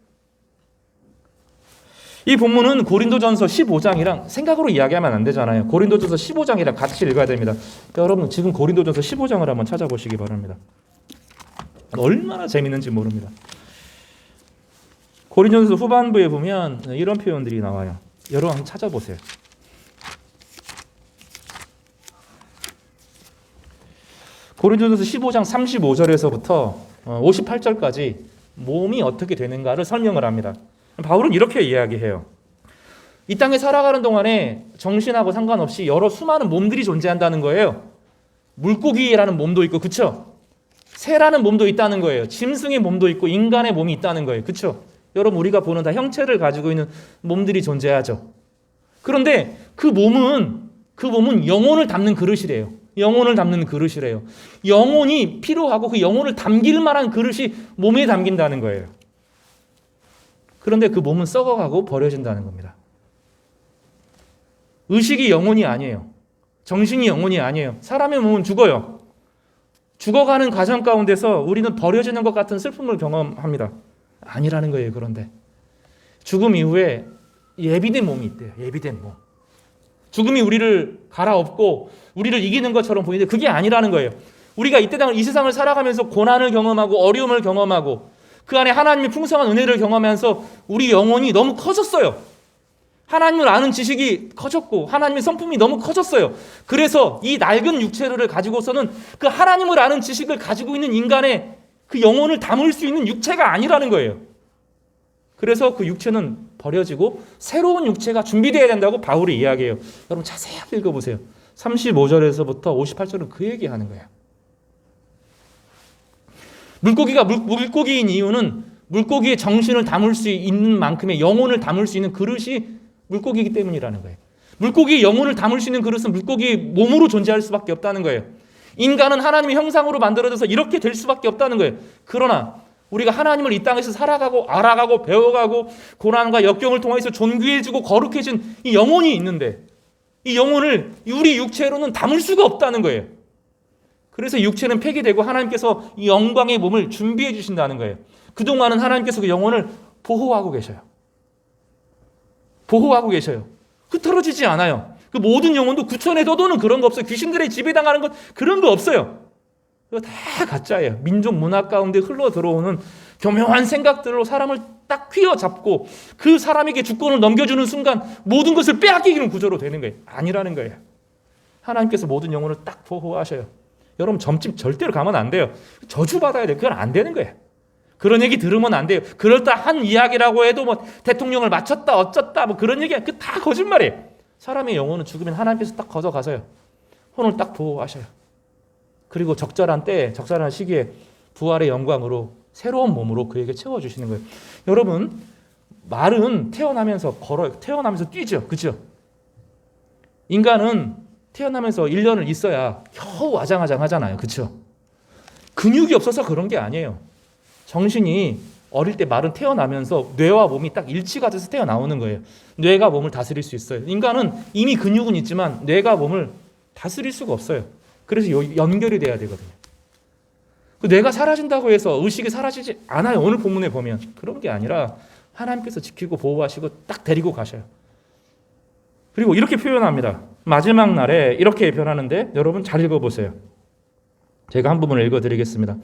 이 본문은 고린도전서 15장이랑 생각으로 이야기하면 안 되잖아요. 고린도전서 15장이랑 같이 읽어야 됩니다. 여러분 지금 고린도전서 15장을 한번 찾아보시기 바랍니다. 얼마나 재밌는지 모릅니다. 고린도전서 후반부에 보면 이런 표현들이 나와요. 여러분 한번 찾아보세요. 고린도전서 15장 35절에서부터 58절까지 몸이 어떻게 되는가를 설명을 합니다. 바울은 이렇게 이야기해요. 이 땅에 살아가는 동안에 정신하고 상관없이 여러 수많은 몸들이 존재한다는 거예요. 물고기라는 몸도 있고, 그쵸? 새라는 몸도 있다는 거예요. 짐승의 몸도 있고 인간의 몸이 있다는 거예요. 그쵸? 여러분, 우리가 보는 다 형체를 가지고 있는 몸들이 존재하죠. 그런데 그 몸은 영혼을 담는 그릇이래요. 영혼을 담는 그릇이래요. 영혼이 필요하고 그 영혼을 담길 만한 그릇이 몸에 담긴다는 거예요. 그런데 그 몸은 썩어가고 버려진다는 겁니다. 의식이 영혼이 아니에요. 정신이 영혼이 아니에요. 사람의 몸은 죽어요. 죽어가는 과정 가운데서 우리는 버려지는 것 같은 슬픔을 경험합니다. 아니라는 거예요. 그런데 죽음 이후에 예비된 몸이 있대요. 예비된 몸. 죽음이 우리를 갈아엎고 우리를 이기는 것처럼 보이는데 그게 아니라는 거예요. 우리가 이 세상을 살아가면서 고난을 경험하고 어려움을 경험하고 그 안에 하나님의 풍성한 은혜를 경험하면서 우리 영혼이 너무 커졌어요. 하나님을 아는 지식이 커졌고 하나님의 성품이 너무 커졌어요. 그래서 이 낡은 육체를 가지고서는 그 하나님을 아는 지식을 가지고 있는 인간의 그 영혼을 담을 수 있는 육체가 아니라는 거예요. 그래서 그 육체는 버려지고 새로운 육체가 준비되어야 된다고 바울이 이야기해요. 여러분 자세히 읽어보세요. 35절에서부터 58절은 그 얘기하는 거예요. 물고기가 물고기인 이유는 물고기의 정신을 담을 수 있는 만큼의 영혼을 담을 수 있는 그릇이 물고기이기 때문이라는 거예요. 물고기의 영혼을 담을 수 있는 그릇은 물고기의 몸으로 존재할 수밖에 없다는 거예요. 인간은 하나님의 형상으로 만들어져서 이렇게 될 수밖에 없다는 거예요. 그러나 우리가 하나님을 이 땅에서 살아가고 알아가고 배워가고 고난과 역경을 통해서 존귀해지고 거룩해진 이 영혼이 있는데 이 영혼을 우리 육체로는 담을 수가 없다는 거예요. 그래서 육체는 폐기되고 하나님께서 이 영광의 몸을 준비해 주신다는 거예요. 그동안은 하나님께서 그 영혼을 보호하고 계셔요. 보호하고 계셔요. 흩어지지 않아요. 그 모든 영혼도 구천에 떠도는 그런 거 없어요. 귀신들의 지배당하는 것 그런 거 없어요. 이거 다 가짜예요. 민족 문화 가운데 흘러 들어오는 교묘한 생각들로 사람을 딱 휘어잡고 그 사람에게 주권을 넘겨주는 순간 모든 것을 빼앗기는 구조로 되는 거예요. 아니라는 거예요. 하나님께서 모든 영혼을 딱 보호하셔요. 여러분 점집 절대로 가면 안 돼요. 저주받아야 돼요. 그건 안 되는 거예요. 그런 얘기 들으면 안 돼요. 그럴듯한 이야기라고 해도 뭐 대통령을 맞췄다 어쩌다 뭐 그런 얘기야. 그 다 거짓말이에요. 사람의 영혼은 죽으면 하나님께서 딱 걷어가서요. 혼을 딱 보호하셔요. 그리고 적절한 때에 적절한 시기에 부활의 영광으로 새로운 몸으로 그에게 채워주시는 거예요. 여러분 말은 태어나면서 걸어요. 태어나면서 뛰죠. 그죠? 인간은 태어나면서 1년을 있어야 겨우 아장아장 하잖아요. 그렇죠? 근육이 없어서 그런 게 아니에요. 정신이 어릴 때 말은 태어나면서 뇌와 몸이 딱 일치가 돼서 태어나오는 거예요. 뇌가 몸을 다스릴 수 있어요. 인간은 이미 근육은 있지만 뇌가 몸을 다스릴 수가 없어요. 그래서 연결이 돼야 되거든요. 그 뇌가 사라진다고 해서 의식이 사라지지 않아요. 오늘 본문에 보면 그런 게 아니라 하나님께서 지키고 보호하시고 딱 데리고 가셔요. 그리고 이렇게 표현합니다. 마지막 날에 이렇게 표현하는데 여러분 잘 읽어보세요. 제가 한 부분을 읽어드리겠습니다.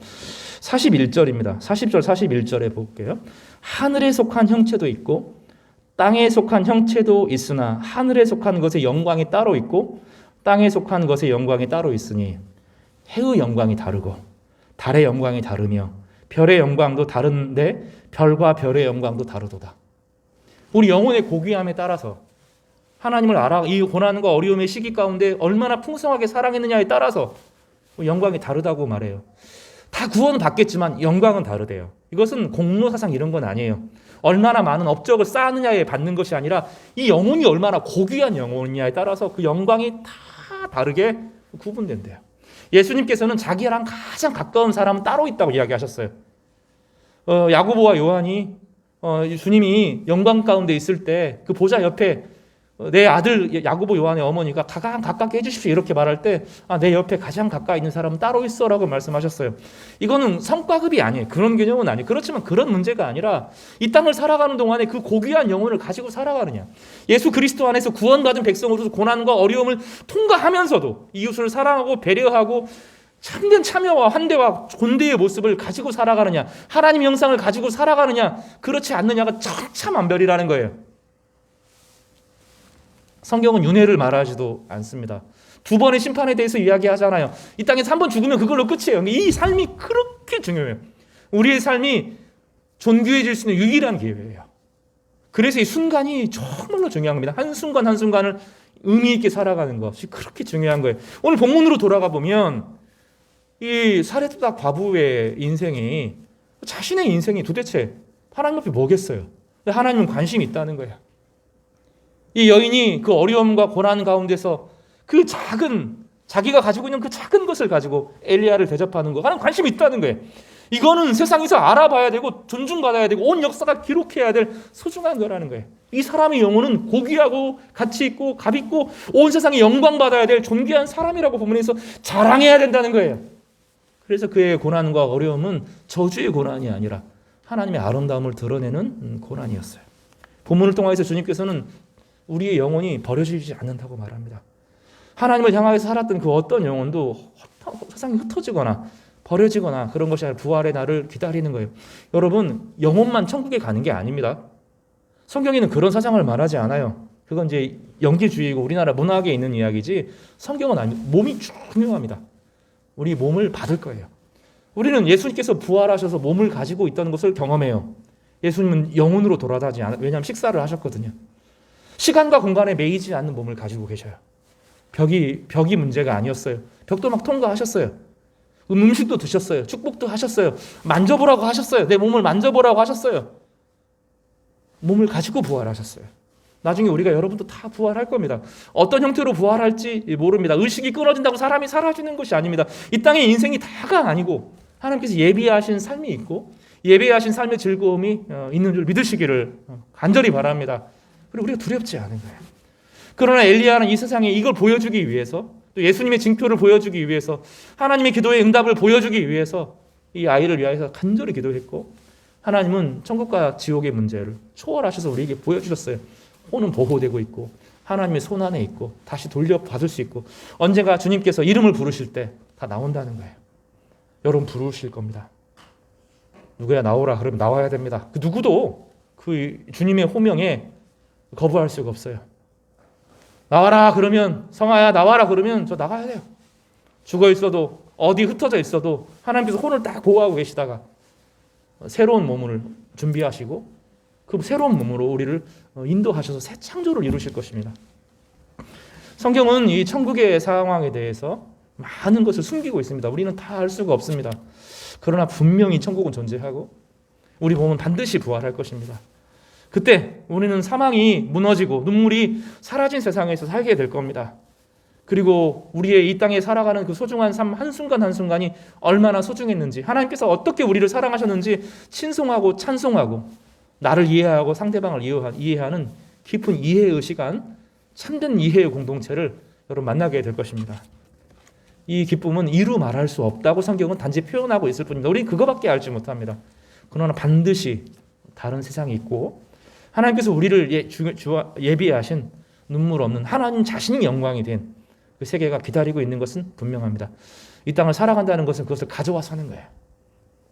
41절입니다. 40절 41절에 볼게요. 하늘에 속한 형체도 있고 땅에 속한 형체도 있으나 하늘에 속한 것의 영광이 따로 있고 땅에 속한 것의 영광이 따로 있으니 해의 영광이 다르고 달의 영광이 다르며 별의 영광도 다른데 별과 별의 영광도 다르도다. 우리 영혼의 고귀함에 따라서 하나님을 알아 이 고난과 어려움의 시기 가운데 얼마나 풍성하게 사랑했느냐에 따라서 영광이 다르다고 말해요. 다 구원은 받겠지만 영광은 다르대요. 이것은 공로사상 이런 건 아니에요. 얼마나 많은 업적을 쌓느냐에 받는 것이 아니라 이 영혼이 얼마나 고귀한 영혼이냐에 따라서 그 영광이 다 다르게 구분된대요. 예수님께서는 자기랑 가장 가까운 사람은 따로 있다고 이야기하셨어요. 야고보와 요한이 주님이 영광 가운데 있을 때 그 보좌 옆에 내 아들 야고보 요한의 어머니가 가장 가깝게 해주십시오 이렇게 말할 때 내 옆에 가장 가까이 있는 사람은 따로 있어라고 말씀하셨어요. 이거는 성과급이 아니에요. 그런 개념은 아니에요. 그렇지만 그런 문제가 아니라 이 땅을 살아가는 동안에 그 고귀한 영혼을 가지고 살아가느냐, 예수 그리스도 안에서 구원받은 백성으로서 고난과 어려움을 통과하면서도 이웃을 사랑하고 배려하고 참된 참여와 환대와 존대의 모습을 가지고 살아가느냐, 하나님 형상을 가지고 살아가느냐, 그렇지 않느냐가 천차만별이라는 거예요. 성경은 윤회를 말하지도 않습니다. 2번의 심판에 대해서 이야기하잖아요. 이 땅에서 1번 죽으면 그걸로 끝이에요. 이 삶이 그렇게 중요해요. 우리의 삶이 존귀해질 수 있는 유일한 기회예요. 그래서 이 순간이 정말로 중요합니다. 한순간 한순간을 의미 있게 살아가는 것이 그렇게 중요한 거예요. 오늘 본문으로 돌아가 보면 이 사레다 과부의 인생이, 자신의 인생이 도대체 하나님 앞에 뭐겠어요? 하나님은 관심이 있다는 거예요. 이 여인이 그 어려움과 고난 가운데서 그 작은, 자기가 가지고 있는 그 작은 것을 가지고 엘리야를 대접하는 거, 하나님 관심이 있다는 거예요. 이거는 세상에서 알아봐야 되고 존중받아야 되고 온 역사가 기록해야 될 소중한 거라는 거예요. 이 사람의 영혼은 고귀하고 가치 있고 값 있고 온 세상에 영광받아야 될 존귀한 사람이라고 본문에서 자랑해야 된다는 거예요. 그래서 그의 고난과 어려움은 저주의 고난이 아니라 하나님의 아름다움을 드러내는 고난이었어요. 본문을 통해서 주님께서는 우리의 영혼이 버려지지 않는다고 말합니다. 하나님을 향하여서 살았던 그 어떤 영혼도 세상에 흩어지거나 버려지거나 그런 것이 아니라 부활의 날을 기다리는 거예요. 여러분, 영혼만 천국에 가는 게 아닙니다. 성경에는 그런 사상을 말하지 않아요. 그건 이제 영지주의고 우리나라 문학에 있는 이야기지 성경은 아니에요. 몸이 중요합니다. 우리 몸을 받을 거예요. 우리는 예수님께서 부활하셔서 몸을 가지고 있다는 것을 경험해요. 예수님은 영혼으로 돌아다니지 않아요. 왜냐하면 식사를 하셨거든요. 시간과 공간에 매이지 않는 몸을 가지고 계셔요. 벽이 문제가 아니었어요. 벽도 막 통과하셨어요. 음식도 드셨어요. 축복도 하셨어요. 만져보라고 하셨어요. 내 몸을 만져보라고 하셨어요. 몸을 가지고 부활하셨어요. 나중에 우리가 여러분도 다 부활할 겁니다. 어떤 형태로 부활할지 모릅니다. 의식이 끊어진다고 사람이 사라지는 것이 아닙니다. 이 땅의 인생이 다가 아니고 하나님께서 예비하신 삶이 있고 예비하신 삶의 즐거움이 있는 줄 믿으시기를 간절히 바랍니다. 그리고 우리가 두렵지 않은 거예요. 그러나 엘리야는 이 세상에 이걸 보여주기 위해서 또 예수님의 징표를 보여주기 위해서 하나님의 기도의 응답을 보여주기 위해서 이 아이를 위하여서 간절히 기도했고 하나님은 천국과 지옥의 문제를 초월하셔서 우리에게 보여주셨어요. 혼은 보호되고 있고 하나님의 손 안에 있고 다시 돌려받을 수 있고 언젠가 주님께서 이름을 부르실 때 다 나온다는 거예요. 여러분 부르실 겁니다. 누구야 나오라 그러면 나와야 됩니다. 그 누구도 그 주님의 호명에 거부할 수가 없어요. 나와라 그러면 성아야 나와라 그러면 저 나가야 돼요. 죽어 있어도 어디 흩어져 있어도 하나님께서 혼을 딱 보호하고 계시다가 새로운 몸을 준비하시고 그 새로운 몸으로 우리를 인도하셔서 새 창조를 이루실 것입니다. 성경은 이 천국의 상황에 대해서 많은 것을 숨기고 있습니다. 우리는 다 알 수가 없습니다. 그러나 분명히 천국은 존재하고 우리 몸은 반드시 부활할 것입니다. 그때 우리는 사망이 무너지고 눈물이 사라진 세상에서 살게 될 겁니다. 그리고 우리의 이 땅에 살아가는 그 소중한 삶 한순간 한순간이 얼마나 소중했는지 하나님께서 어떻게 우리를 사랑하셨는지 친송하고 찬송하고 나를 이해하고 상대방을 이해하는 깊은 이해의 시간 참된 이해의 공동체를 여러분 만나게 될 것입니다. 이 기쁨은 이루 말할 수 없다고 성경은 단지 표현하고 있을 뿐입니다. 우리는 그거밖에 알지 못합니다. 그러나 반드시 다른 세상이 있고 하나님께서 우리를 예비하신 눈물 없는 하나님 자신이 영광이 된 그 세계가 기다리고 있는 것은 분명합니다. 이 땅을 살아간다는 것은 그것을 가져와 사는 거예요.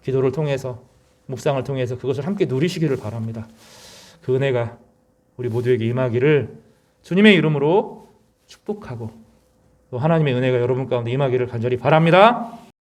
기도를 통해서 묵상을 통해서 그것을 함께 누리시기를 바랍니다. 그 은혜가 우리 모두에게 임하기를 주님의 이름으로 축복하고 또 하나님의 은혜가 여러분 가운데 임하기를 간절히 바랍니다.